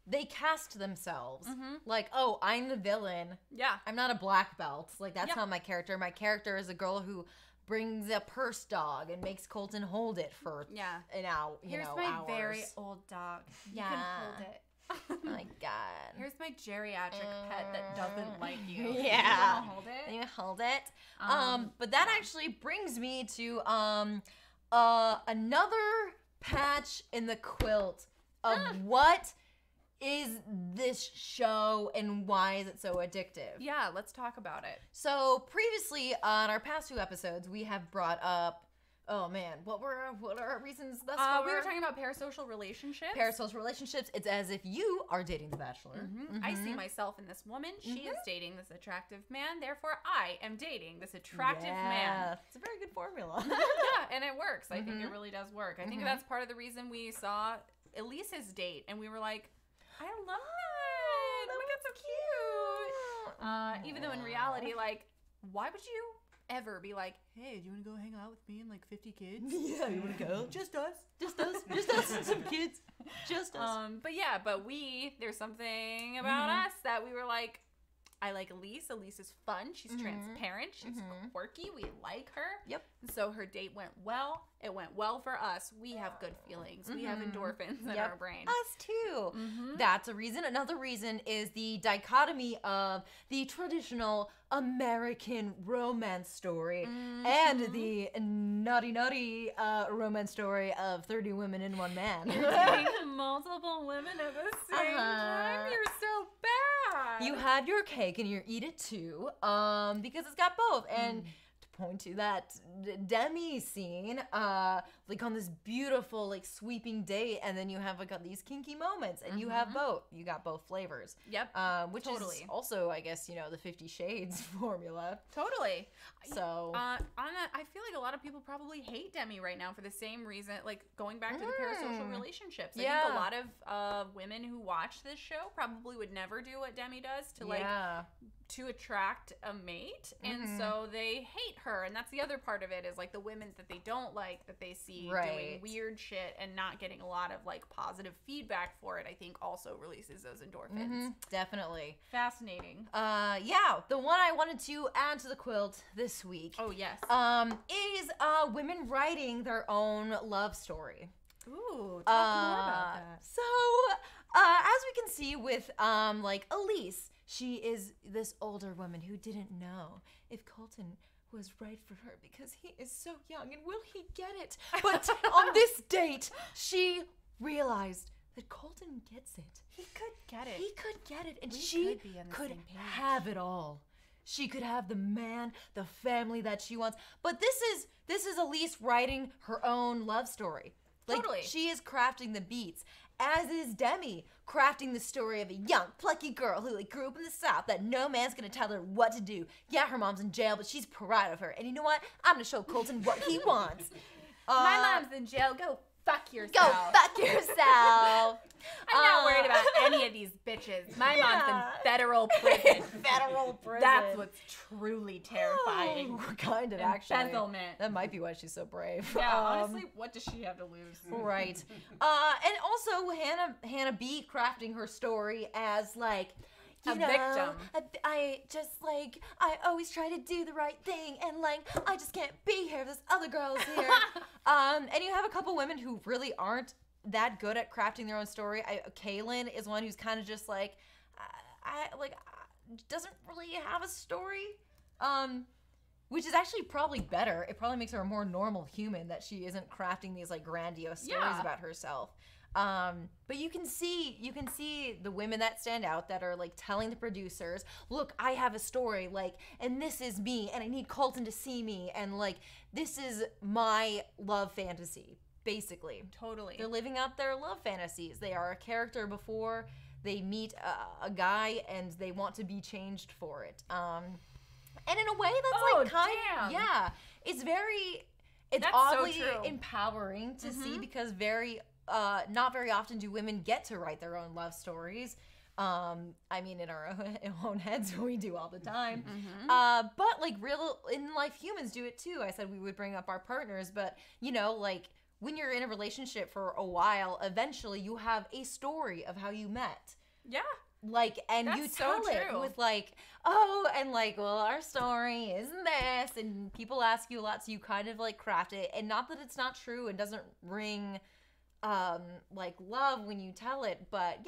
they cast themselves. Like, oh, I'm the villain. Yeah. I'm not a black belt. Like, that's not my character. My character is a girl who brings a purse dog and makes Colton hold it for an hour. Here's my very old dog. You can hold it. Oh my God. Here's my geriatric pet that doesn't like you. Yeah. You hold it. You hold it. But that actually brings me to another patch in the quilt of what is this show and why is it so addictive? Yeah, let's talk about it. So previously on our past 2 episodes, we have brought up, oh man, what are our reasons thus far? We were talking about parasocial relationships. Parasocial relationships. It's as if you are dating the Bachelor. I see myself in this woman. She is dating this attractive man. Therefore, I am dating this attractive man. It's a very good formula. Yeah, and it works. I think it really does work. I think that's part of the reason we saw Elise's date, and we were like, I love that. Oh my God, so cute. Even though in reality, like, why would you ever be like, hey, do you want to go hang out with me and like 50 kids? Yeah, you want to go? Just us. Just us. Just us and some kids. Just us. But there's something about us that we were like, I like Elise. Elise is fun. She's transparent. She's quirky. We like her. Yep. So her date went well. It went well for us. We have good feelings. We have endorphins in our brain. Us too. That's a reason. Another reason is the dichotomy of the traditional American romance story and the naughty romance story of 30 women and one man. You're dating multiple women at the same time. You're so bad. You had your cake and you eat it too, because it's got both. And to point to that demi scene, like on this beautiful, like sweeping date, and then you have like these kinky moments, and you have both. You got both flavors. Yep. Which is also, I guess, the 50 Shades formula. Totally. So on that, I feel like a lot of people probably hate Demi right now for the same reason, like going back to the parasocial relationships. I think a lot of women who watch this show probably would never do what Demi does to attract a mate, and so they hate her. And that's the other part of it, is like the women that they don't like, that they see doing weird shit and not getting a lot of like positive feedback for it, I think also releases those endorphins. Definitely. Fascinating. The one I wanted to add to the quilt this week. Oh yes. Is women writing their own love story. Ooh, talk more about that. So, as we can see with like Elise, she is this older woman who didn't know if Colton was right for her because he is so young and will he get it? But on this date, she realized that Colton gets it. He could get it. He could get it, and We she could be on the could same page. have it all. She could have the man, the family that she wants. But this is Elise writing her own love story. Like, Totally. she is crafting the beats, as is Demi crafting the story of a young, plucky girl who like grew up in the South that no man's gonna tell her what to do. Yeah, her mom's in jail, but she's proud of her. And you know what? I'm gonna show Colton what he wants. My mom's in jail. Go fuck yourself. Go fuck yourself. I'm not worried about any of these bitches. My mom's in federal prison. Federal prison. That's what's truly terrifying. Oh, kind of, actually. Embezzlement. That might be why she's so brave. Yeah, honestly, what does she have to lose? Right. And also Hannah B crafting her story as like, you know, victim. I just like, I always try to do the right thing, and like, I just can't be here if this other girl is here. And you have a couple women who really aren't that good at crafting their own story. Kaylin is one who's kind of just like, doesn't really have a story. Which is actually probably better. It probably makes her a more normal human that she isn't crafting these like grandiose stories about herself. But you can see the women that stand out that are like telling the producers, look, I have a story, like, and this is me, and I need Colton to see me, and like, this is my love fantasy, basically. Totally. They're living out their love fantasies. They are a character before they meet a guy, and they want to be changed for it. And in a way that's it's oddly so empowering to see, because not very often do women get to write their own love stories. I mean, in our own heads, we do all the time. But like real in life, humans do it too. I said we would bring up our partners, but you know, like when you're in a relationship for a while, eventually you have a story of how you met. Yeah. Like, and That's you tell so it true. with like, oh, and like, well, our story is this, and people ask you a lot, so you kind of like craft it, and not that it's not true and doesn't ring like love when you tell it, but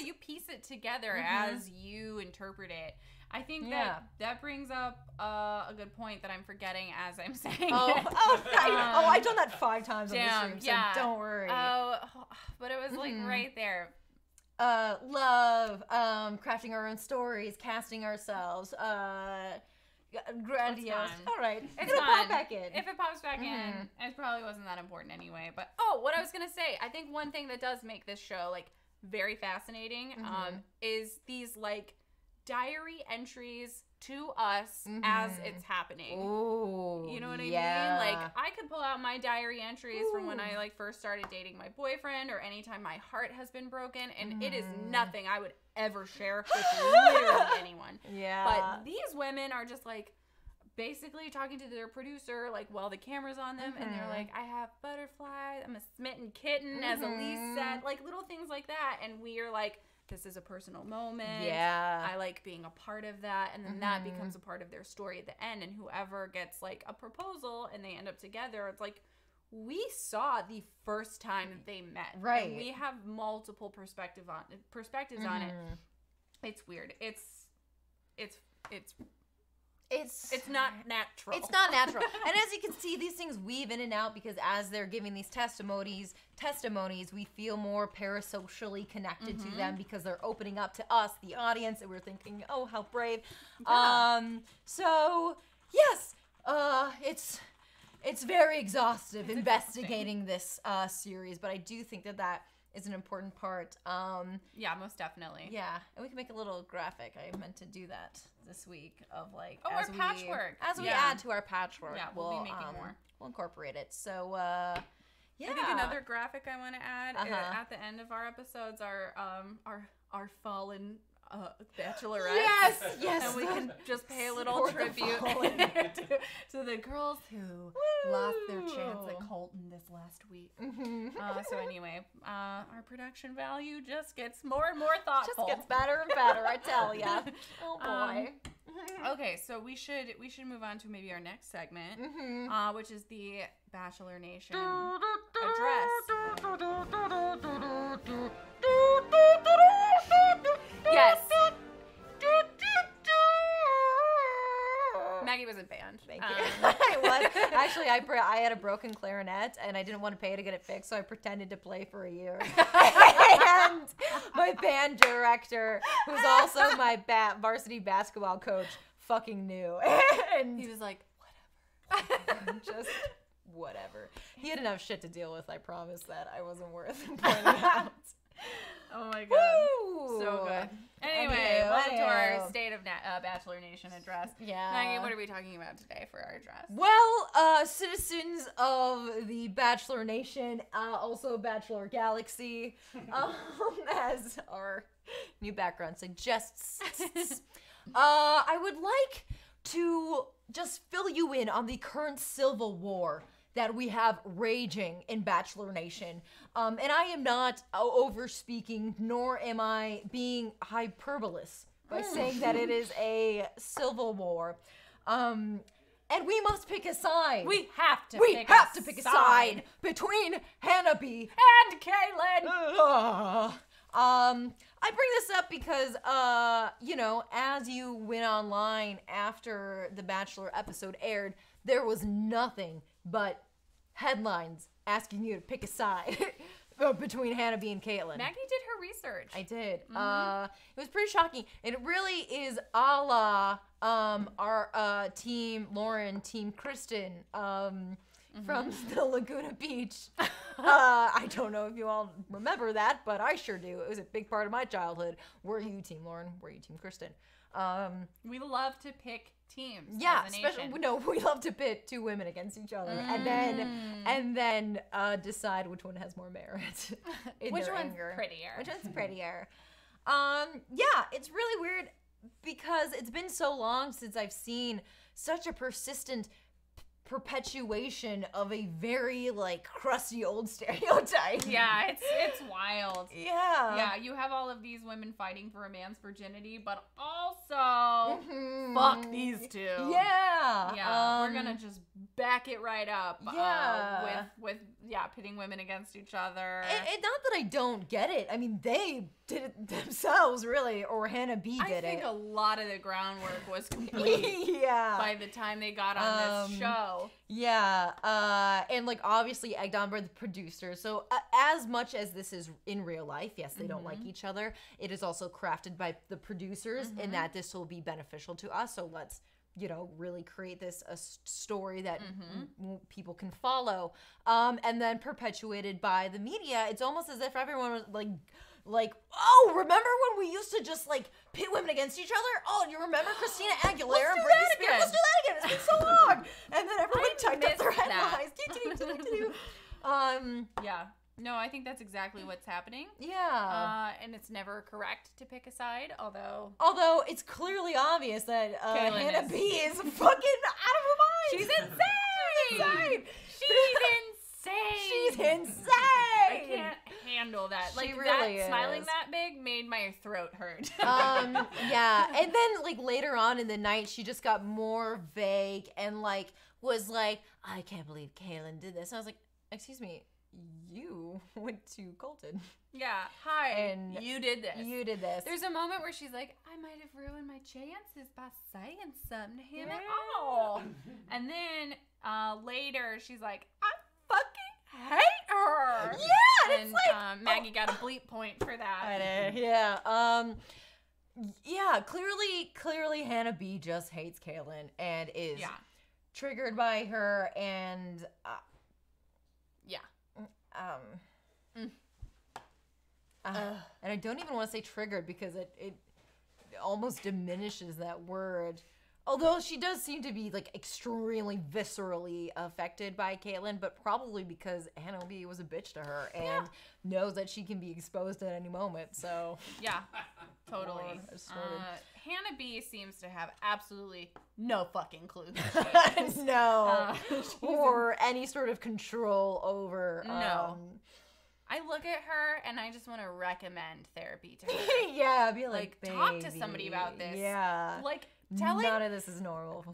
you piece it together as you interpret it. I think that brings up a good point that I'm forgetting as I'm saying it. I've done that 5 times on the Damn, stream, so don't worry. But it was like right there. Love, crafting our own stories, casting ourselves, grandiose. All right, It's gonna fun. pop back in. If it pops back in, it probably wasn't that important anyway. But what I was gonna say, I think one thing that does make this show like very fascinating is these like diary entries to us as it's happening. Ooh, you know what I mean? yeah. Like I could pull out my diary entries from when I like first started dating my boyfriend, or anytime my heart has been broken, and it is nothing I would ever share with literally anyone. Yeah. But these women are just like basically talking to their producer like while the camera's on them, and they're like, I have butterflies, I'm a smitten kitten, as Elise said, like little things like that, and we are like, this is a personal moment. Yeah. I like being a part of that. And then that becomes a part of their story at the end. And whoever gets like a proposal and they end up together, it's like, we saw the first time that they met. Right. And we have multiple perspectives on it. It's weird. It's not natural. It's not natural. And as you can see, these things weave in and out, because as they're giving these testimonies, we feel more parasocially connected to them, because they're opening up to us, the audience, and we're thinking, oh, how brave. Yeah. So yes, it's very exhaustive investigating this series, but I do think that is an important part. Yeah, most definitely. Yeah, and we can make a little graphic. I meant to do that this week of like our patchwork. As we add to our patchwork, Yeah, we'll be making more. We'll incorporate it. So yeah. I think another graphic I want to add at the end of our episodes are our fallen bachelorettes. Yes. And we can just pay a little tribute to the girls who lost their chance at Colton this last week. So anyway, our production value just gets more and more thoughtful. Just gets better and better, I tell ya. Oh boy. Okay, so we should move on to maybe our next segment, which is the Bachelor Nation address. Yes. Maggie wasn't banned. Thank you. I was. Actually, I had a broken clarinet, and I didn't want to pay to get it fixed, so I pretended to play for a year. And my band director, who's also my varsity basketball coach, fucking knew. And He was like, just whatever. He had enough shit to deal with, I promise that. I wasn't worth pointing out. oh my god. Woo! So good. Anyway, Anywho, welcome to our State of Bachelor Nation address. Yeah. Maggie, what are we talking about today for our address? Well, citizens of the Bachelor Nation, also Bachelor Galaxy, as our new background suggests, I would like to just fill you in on the current civil war that we have raging in Bachelor Nation. And I am not over-speaking, nor am I being hyperbolous by saying that it is a civil war. And we must pick a side. We have to pick a side between Hannah B. and Kaylin. I bring this up because, as you went online after the Bachelor episode aired, there was nothing but headlines asking you to pick a side between Hannah B and Caitlyn. Maggie did her research. I did. It was pretty shocking. And it really is a la our team Lauren, team Kristen from the Laguna Beach. I don't know if you all remember that, but I sure do. It was a big part of my childhood. Were you team Lauren? Were you team Kristen? We love to pick teams. Yeah, as a nation. we love to pit two women against each other, and then decide which one has more merit. Which their one's anger. prettier? Which one's prettier? Yeah, it's really weird because it's been so long since I've seen such a persistent perpetuation of a very crusty old stereotype. Yeah, it's wild. Yeah. Yeah, you have all of these women fighting for a man's virginity, but also fuck these two. Yeah. Yeah, we're gonna just back it right up. Yeah. With pitting women against each other. Not that I don't get it. I mean, they did it themselves, really, or Hannah B did it. I think a lot of the groundwork was complete yeah. by the time they got on this show. Yeah, and obviously egged on by the producers. So as much as this is in real life, yes, they don't like each other. It is also crafted by the producers in that this will be beneficial to us. So let's, really create this a story that people can follow. And then perpetuated by the media. It's almost as if everyone was oh, remember when we used to just pit women against each other? Oh, you remember Christina Aguilera and Britney Spears? Let's do that again. It's been so long. And then everyone typed up their headlines. Yeah. No, I think that's exactly what's happening. Yeah. And it's never correct to pick a side, although it's clearly obvious that Caitlyn Hannah B is fucking out of her mind. She's insane. She's insane. I can't handle that. She really that is. Smiling that big made my throat hurt. Yeah. And then later on in the night, she just got more vague and was like, I can't believe Kaylin did this. And I was like, excuse me, you went to Colton. Yeah. Hi. And you did this. You did this. There's a moment where she's like, I might have ruined my chances by saying something to him at Yeah. all. And then later she's like, I fucking hate her. Yeah, and Maggie got a bleep point for that. I did. Yeah. Yeah. Clearly, Hannah B just hates Kaylin and is triggered by her, and and I don't even want to say triggered because it almost diminishes that word. Although she does seem to be extremely viscerally affected by Caitlyn, but probably because Hannah B was a bitch to her and knows that she can be exposed at any moment. So yeah, totally. Hannah B seems to have absolutely no fucking clue. No, or any sort of control over. No. I look at her and I just want to recommend therapy to her. Yeah, be like talk to somebody about this. Yeah, none of this is normal.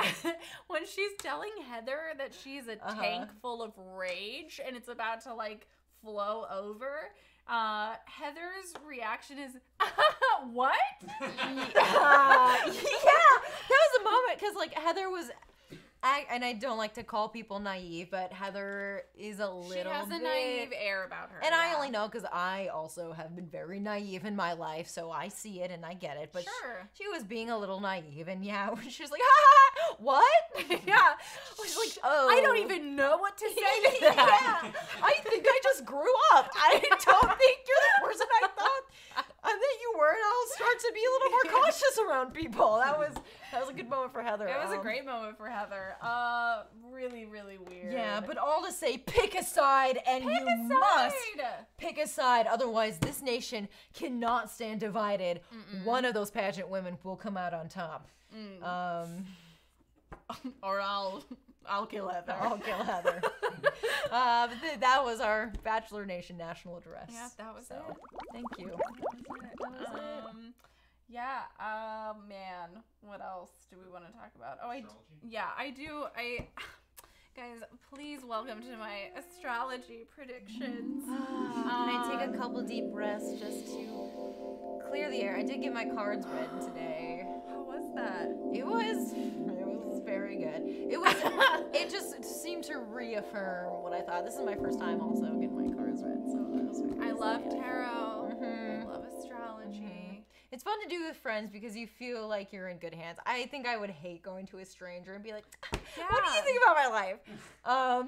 When she's telling Heather that she's a tank full of rage and it's about to flow over, Heather's reaction is, what? Yeah, that was a moment because like Heather was, and I don't like to call people naive, but Heather is a little. She has a bit, naive air about her. and I only know because I also have been very naive in my life, so I see it and I get it. But Sure. she was being a little naive, and yeah, she was like, ha, what? Yeah. She's like, oh, I don't even know what to say to that. Yeah, I think I just grew up. I don't think you're the person I thought that you were, and I'll start to be a little more cautious around people. That was a good moment for Heather. It was a great moment for Heather. Really, really weird. Yeah, but all to say, pick a side, and must pick a side. Otherwise, this nation cannot stand divided. One of those pageant women will come out on top. Or I'll kill Heather. I'll kill Heather. That was our Bachelor Nation national address. Yeah, that was it. Thank you. That was it. Yeah. Man, what else do we want to talk about? Oh, Astrology? I do. Guys, please welcome to my astrology predictions. Can I take a couple deep breaths just to clear the air? I did get my cards read today. How was that? It was very good. It just seemed to reaffirm what I thought. This is my first time also getting my cards read, so that was very I love tarot. Mhm. I love astrology. It's fun to do with friends because you feel like you're in good hands. I think I would hate going to a stranger and be like, what do you think about my life?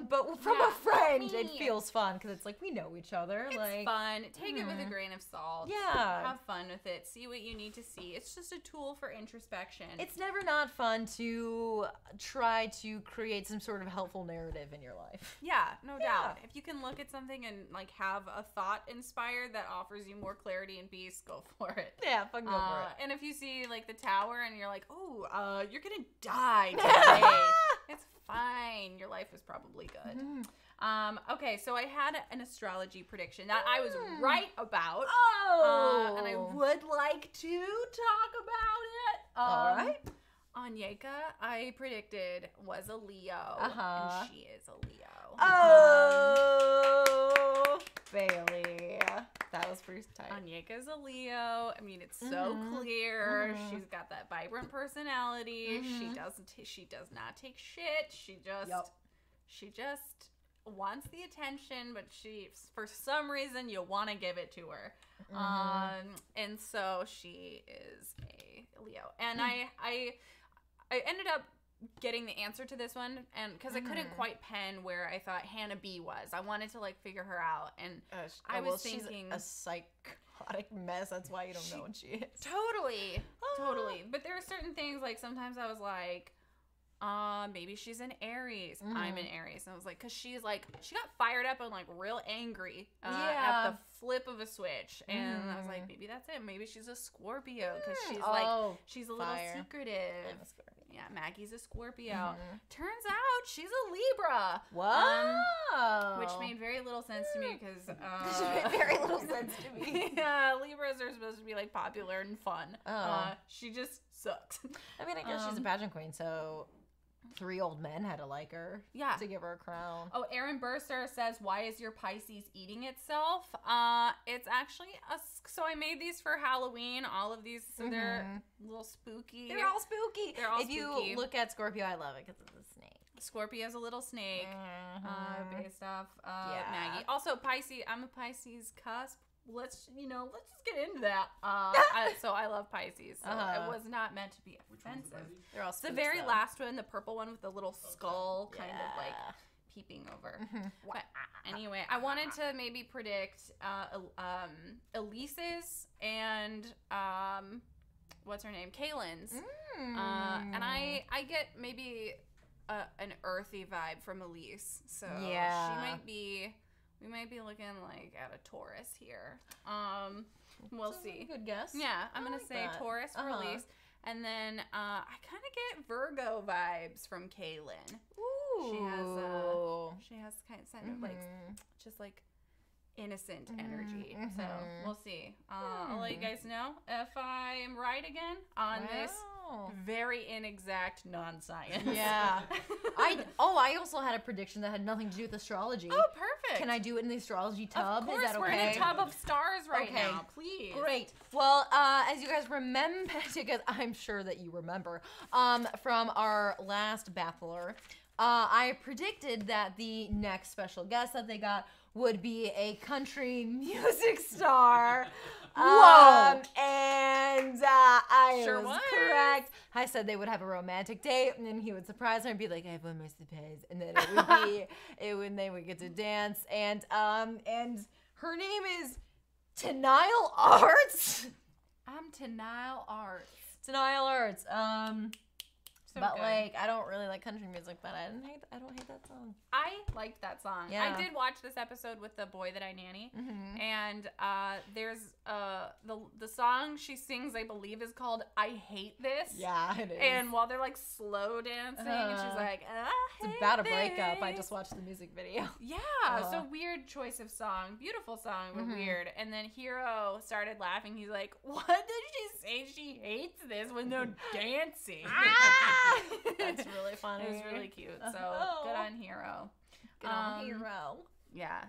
But from a friend, it feels fun because it's like we know each other. It's like fun. Take it with a grain of salt. Yeah. Have fun with it. See what you need to see. It's just a tool for introspection. It's never not fun to try to create some sort of helpful narrative in your life. Yeah, no doubt. If you can look at something and like have a thought inspired that offers you more clarity and peace, go for it. Yeah, fucking go for it. And if you see like the tower and you're like, oh, you're gonna die today. It's fine. Your life is probably good. Okay, so I had an astrology prediction that I was right about. Oh! And I would like to talk about it. All right. Anyeka, I predicted, was a Leo. Uh-huh. And she is a Leo. Oh, Bailey. That was pretty tight. Anyeka's a Leo. I mean, it's so clear. She's got that vibrant personality. She does not take shit. She just wants the attention, but for some reason you want to give it to her. And so she is a Leo. And I ended up getting the answer to this one, and because I couldn't quite pen where I thought Hannah B was. I wanted to like figure her out, and I was thinking she's a psychotic mess. That's why you don't know what she is. Totally. But there are certain things like sometimes I was like, maybe she's an Aries. I'm an Aries. And I was like, because she got fired up and like real angry at the flip of a switch. And I was like, maybe that's it. Maybe she's a Scorpio because she's a little secretive. I'm a Scorpio. Yeah, Maggie's a Scorpio. Turns out she's a Libra. Wow. Which made very little sense to me because Which made very little sense to me. Yeah, Libras are supposed to be like popular and fun. She just sucks. I mean, I guess she's a pageant queen, so 3 old men had to like her to give her a crown. Oh, Aaron Burster says, why is your Pisces eating itself? It's actually so I made these for Halloween. All of these, so they're a little spooky. They're all spooky. If you look at Scorpio, I love it because it's a snake. Scorpio's a little snake, based off Maggie. Also, Pisces. I'm a Pisces cusp. Let's just get into that. So I love Pisces. So it was not meant to be offensive. They're all It's the very last one, the purple one with the little skull kind of like peeping over. But anyway, I wanted to maybe predict Elise's and what's her name? Kaylin's. And I get maybe an earthy vibe from Elise. So we might be looking like at a Taurus here. We'll see. Good guess. Yeah, I'm gonna say that. Taurus for Elise, and then I kind of get Virgo vibes from Kaylin. Ooh. She has kind of like just like innocent energy. So we'll see. I'll let you guys know if I am right again on this very inexact non-science. Yeah. I also had a prediction that had nothing to do with astrology. Oh, perfect. Can I do it in the astrology tub? Of course, Is that okay? we're in a tub of stars right now. Please. Great. Well, as you guys remember, because I'm sure that you remember, from our last Bathelor, I predicted that the next special guest that they got would be a country music star. Whoa! And I Sure was correct. I said they would have a romantic date, and then he would surprise her and be like, "I have one more surprise," and then it would be, they would get to dance, and her name is Tenile Arts. I'm Tenile Arts. Tenile Arts. So but good. like, I don't really like country music, but I don't hate that song. I liked that song. Yeah. I did watch this episode with the boy that I nanny, and there's the song she sings, I believe, is called "I Hate This." Yeah, it is. And while they're like slow dancing, and she's like, it's about a breakup. I just watched the music video. Yeah, so weird choice of song. Beautiful song, but weird. And then Hero started laughing. He's like, "What did she say? She hates this with no dancing." That's really funny. It was really cute. So good on Hero. Good on Hero. Yeah.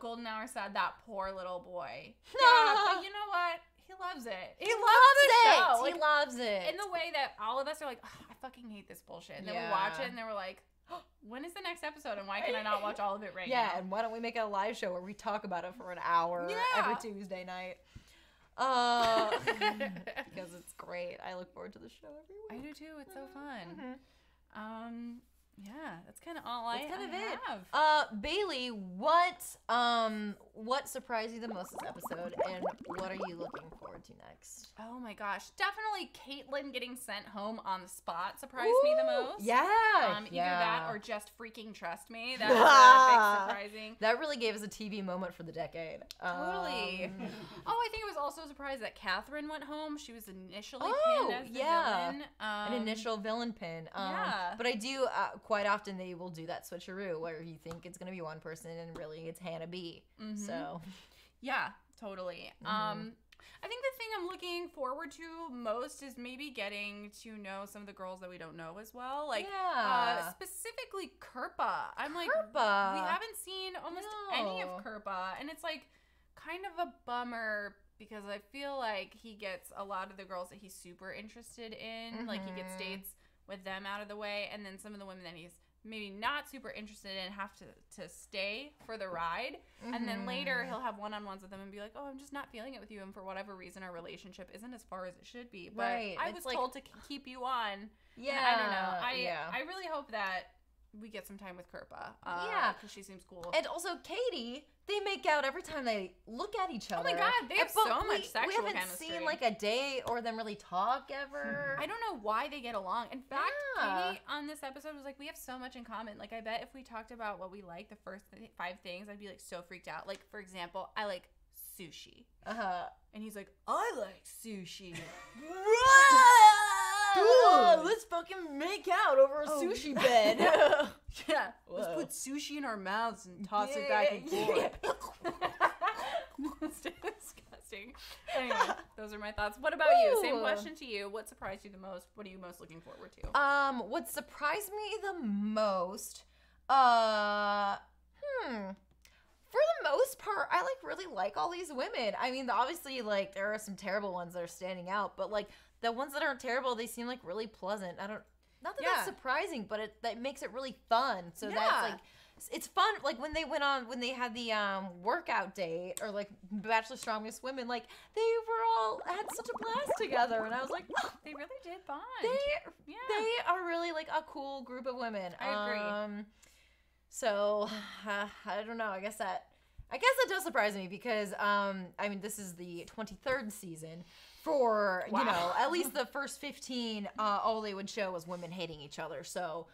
Golden Hour said that poor little boy. Yeah, but you know what? He loves it. He loves the show. He loves it. In the way that all of us are like, oh, I fucking hate this bullshit. And then we watch it and then we're like, oh, when is the next episode and why can I not watch all of it right now? Yeah, and why don't we make a live show where we talk about it for an hour every Tuesday night? Because it's great. I look forward to the show every week. I do too. It's so fun. Yeah, that's kind of all I have. Bailey, what surprised you the most this episode, and what are you looking forward to next? Oh my gosh, definitely Caitlin getting sent home on the spot surprised me the most. Yeah, either that or just freaking trust me. That was a big surprising. That really gave us a TV moment for the decade. Totally. I think it was also a surprise that Catherine went home. She was initially pinned as the villain. An initial villain pin. But I do quite often they will do that switcheroo where you think it's gonna be one person and really it's Hannah B. So yeah, totally. I think the thing I'm looking forward to most is maybe getting to know some of the girls that we don't know as well. Like, specifically Kirpa. I'm like, we haven't seen almost any of Kirpa, and it's like kind of a bummer because I feel like he gets a lot of the girls that he's super interested in. Like, he gets dates with them out of the way, and then some of the women that he's maybe not super interested in have to stay for the ride, and then later he'll have one-on-ones with them and be like, oh, I'm just not feeling it with you, and for whatever reason our relationship isn't as far as it should be, but I was told to keep you on. I don't know. I really hope that we get some time with Kirpa. Because she seems cool. And also Katie, they make out every time they look at each other. Oh my god, they have so much sexual chemistry. We haven't seen like a date or them really talk ever. I don't know why they get along. In fact, Katie on this episode was like, we have so much in common. Like, I bet if we talked about what we like, the first 5 things, I'd be like so freaked out. Like, for example, I like sushi. And he's like, I like sushi. Dude, let's fucking make out over a sushi bed. Let's put sushi in our mouths and toss it back and forth. That's disgusting. Anyway, those are my thoughts. What about you? Same question to you. What surprised you the most? What are you most looking forward to? What surprised me the most? For the most part, I really like all these women. I mean, obviously, like, there are some terrible ones that are standing out, but like the ones that aren't terrible, they seem like really pleasant. Not that that's surprising, but that makes it really fun. So that's like, it's fun. Like when they had the workout date or like Bachelor Strongest Women, like they all had such a blast together, and I was like, oh, they really did bond. They are really like a cool group of women. I agree. So I don't know. I guess that does surprise me because I mean, this is the 23rd season. For, you know, at least the first 15, all they would show was women hating each other. So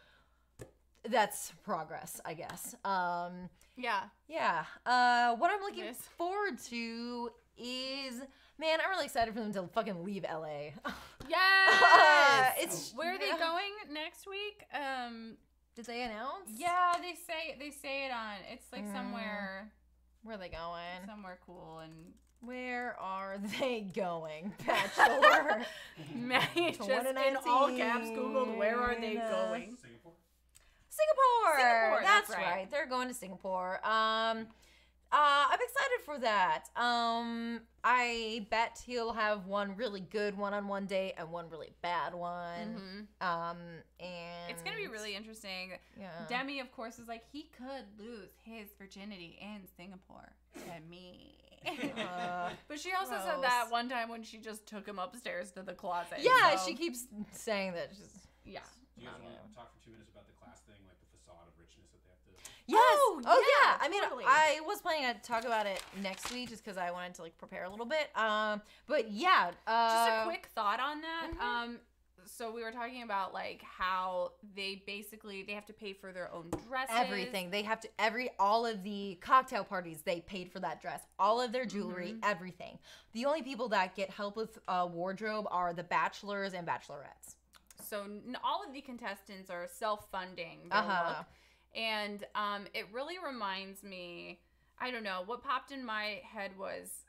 that's progress, I guess. Yeah. What I'm looking forward to is, man, I'm really excited for them to fucking leave LA. Yes! Where are they going next week? Did they announce? Yeah, they say it on, it's like somewhere. Where are they going? Somewhere cool and. Where are they going, Bachelor? Maggie just in all caps Googled, where are they going? Singapore. That's right. right. They're going to Singapore. I'm excited for that. I bet he'll have one really good one-on-one date and one really bad one. And it's gonna be really interesting. Yeah. Demi, of course, is like, he could lose his virginity in Singapore to me. But she also said that one time when she just took him upstairs to the closet. Yeah, she keeps saying that. Yeah. Do you guys want to talk for 2 minutes about the class thing, like the facade of richness that they have to? Yes. Oh, yeah. I totally. mean, I was planning to talk about it next week just because I wanted to like prepare a little bit. But yeah. Just a quick thought on that. So we were talking about like how they have to pay for their own dresses. Everything. They have to all of the cocktail parties, they paid for that dress. All of their jewelry, everything. The only people that get help with wardrobe are the bachelors and bachelorettes. So all of the contestants are self-funding their look. And it really reminds me, I don't know, what popped in my head was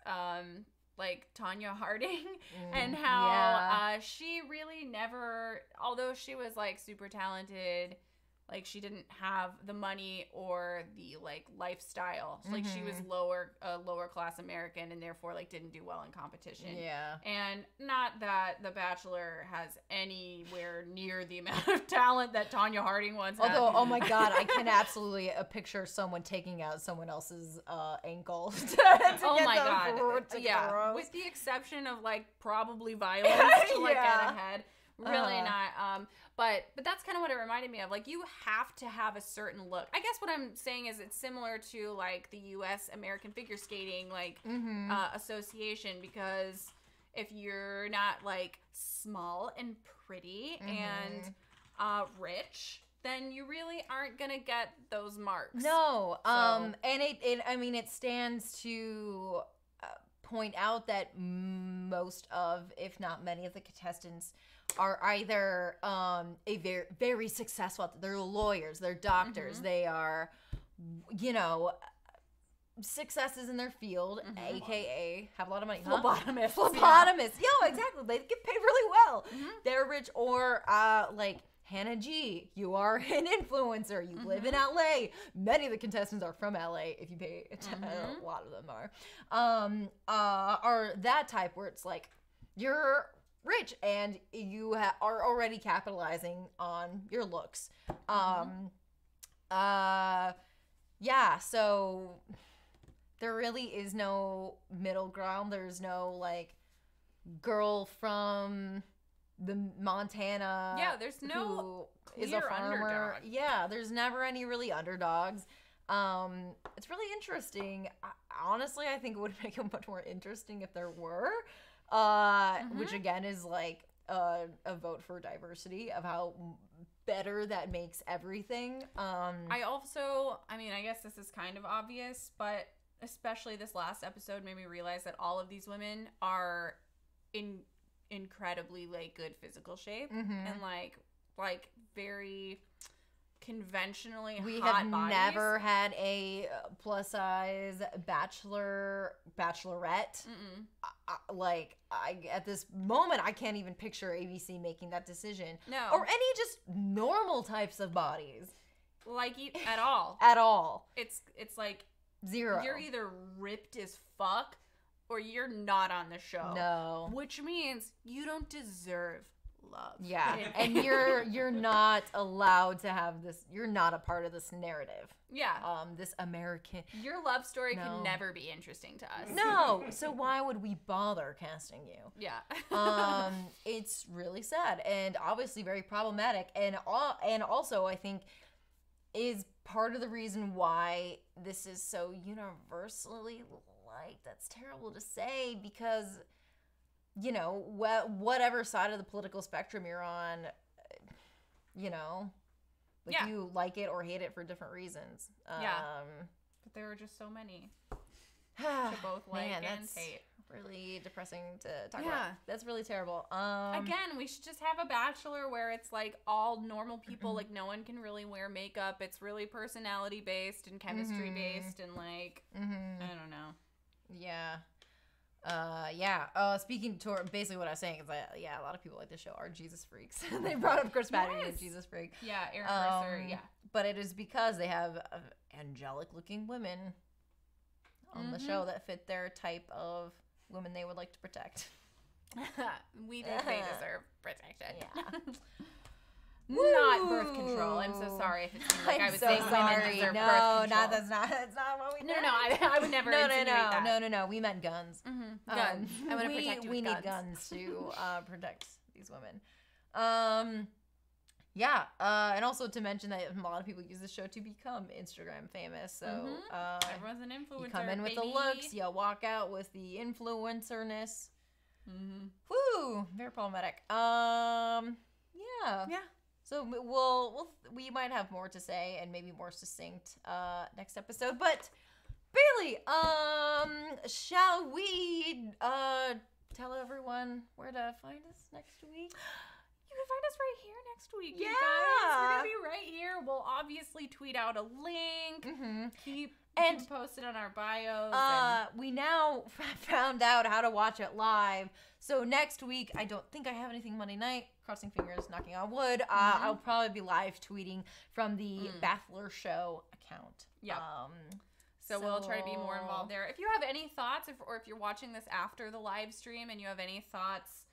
like Tanya Harding and how she really never, although she was like super talented, like she didn't have the money or the like lifestyle. Like she was lower class American and therefore like didn't do well in competition. Yeah. And not that The Bachelor has anywhere near the amount of talent that Tanya Harding once had. Although, oh my God, I can absolutely picture someone taking out someone else's ankle. Oh my God. Yeah. With the exception of like probably violence to like get ahead. Really not. But that's kind of what it reminded me of. Like, you have to have a certain look. I guess what I'm saying is it's similar to like the U.S. American Figure Skating like association, because if you're not like small and pretty and rich, then you really aren't gonna get those marks. No. And it stands to point out that most of, if not many of the contestants are either very, very successful. They're lawyers, they're doctors, they are, successes in their field, aka have a lot of money. Phlebotomists. Yeah, exactly. They get paid really well. They're rich, or like Hannah G, you are an influencer. You live in LA. Many of the contestants are from LA. If you pay attention, a lot of them are that type where it's like you're rich and you are already capitalizing on your looks. So there really is no middle ground. There's no like girl from the Montana. Yeah, there's no is a farmer. Underdog. Yeah, there's never any really underdogs. It's really interesting. Honestly, I think it would make it much more interesting if there were. Which again is like a vote for diversity of how better that makes everything. I guess this is kind of obvious, but especially this last episode made me realize that all of these women are in incredibly like good physical shape and like very conventionally we hot have bodies. Never had a plus size bachelorette. At this moment I can't even picture ABC making that decision. No. Or any just normal types of bodies. Like at all. At all. It's like zero. You're either ripped as fuck or you're not on the show. No. Which means you don't deserve love. Yeah. And you're not allowed to have this. You're not a part of this narrative. Yeah. This American. Your love story can never be interesting to us. No. So why would we bother casting you? Yeah. It's really sad and obviously very problematic, and also I think is part of the reason why this is so universally liked. That's terrible to say because, whatever side of the political spectrum you're on, you like it or hate it for different reasons. But there are just so many to both like and hate. really depressing to talk Yeah. about. That's really terrible. Again, we should just have a Bachelor where it's like all normal people, like no one can really wear makeup. It's really personality based and chemistry based and like I don't know. Yeah. Speaking to basically what I was saying is that a lot of people like the show are Jesus freaks. They brought up Chris Patterson as Jesus freak. Yeah, Aaron Mercer. Yeah, but it is because they have angelic looking women on the show that fit their type of women they would like to protect. We think they deserve protection. Yeah. Not birth control. I'm so sorry if it seems like I was saying women deserve birth control. That's not what we meant. No, I would never insinuate that. No. We meant guns. Guns. I want to protect you with We guns. need guns to protect these women. And also to mention that a lot of people use the show to become Instagram famous. So everyone's an influencer. you come in with the looks, you walk out with the influencerness. Woo! Very problematic. Yeah. So we might have more to say and maybe more succinct next episode. But Bailey, shall we tell everyone where to find us next week? You can find us right here next week. Yeah. You guys. We're gonna be right here. We'll obviously tweet out a link. Keep posted on our bios. We now found out how to watch it live. So next week, I don't think I have anything Monday night. Crossing fingers, knocking on wood. I'll probably be live tweeting from the Bathelor show account. Yeah. So we'll try to be more involved there. If you have any thoughts, or if you're watching this after the live stream and you have any thoughts,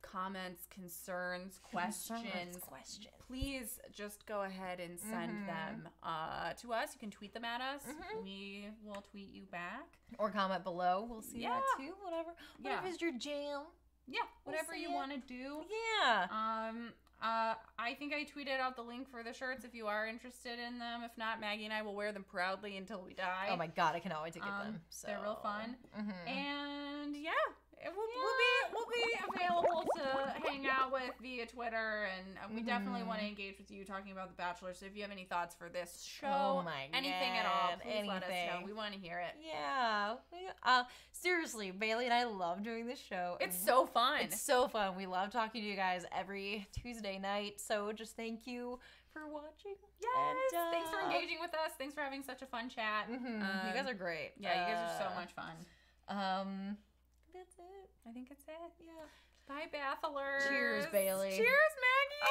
comments, concerns, questions, please just go ahead and send them to us. You can tweet them at us. We will tweet you back. Or comment below. We'll see that too. Whatever is your jam. Yeah, whatever you want to do. Yeah. I think I tweeted out the link for the shirts if you are interested in them. If not, Maggie and I will wear them proudly until we die. Oh my god, I cannot wait to get them. So. They're real fun. And we'll be available to hang out with via Twitter, and we definitely want to engage with you talking about The Bachelor. So if you have any thoughts for this show, anything at all, please let us know. We want to hear it. Yeah. Seriously, Bailey and I love doing this show. It's so fun. It's so fun. We love talking to you guys every Tuesday night. So just thank you for watching. Yes. Thanks for engaging with us. Thanks for having such a fun chat. You guys are great. Yeah, you guys are so much fun. That's it. I think it's it. Yeah. Bye, Bathelor. Cheers, Bailey. Cheers, Maggie.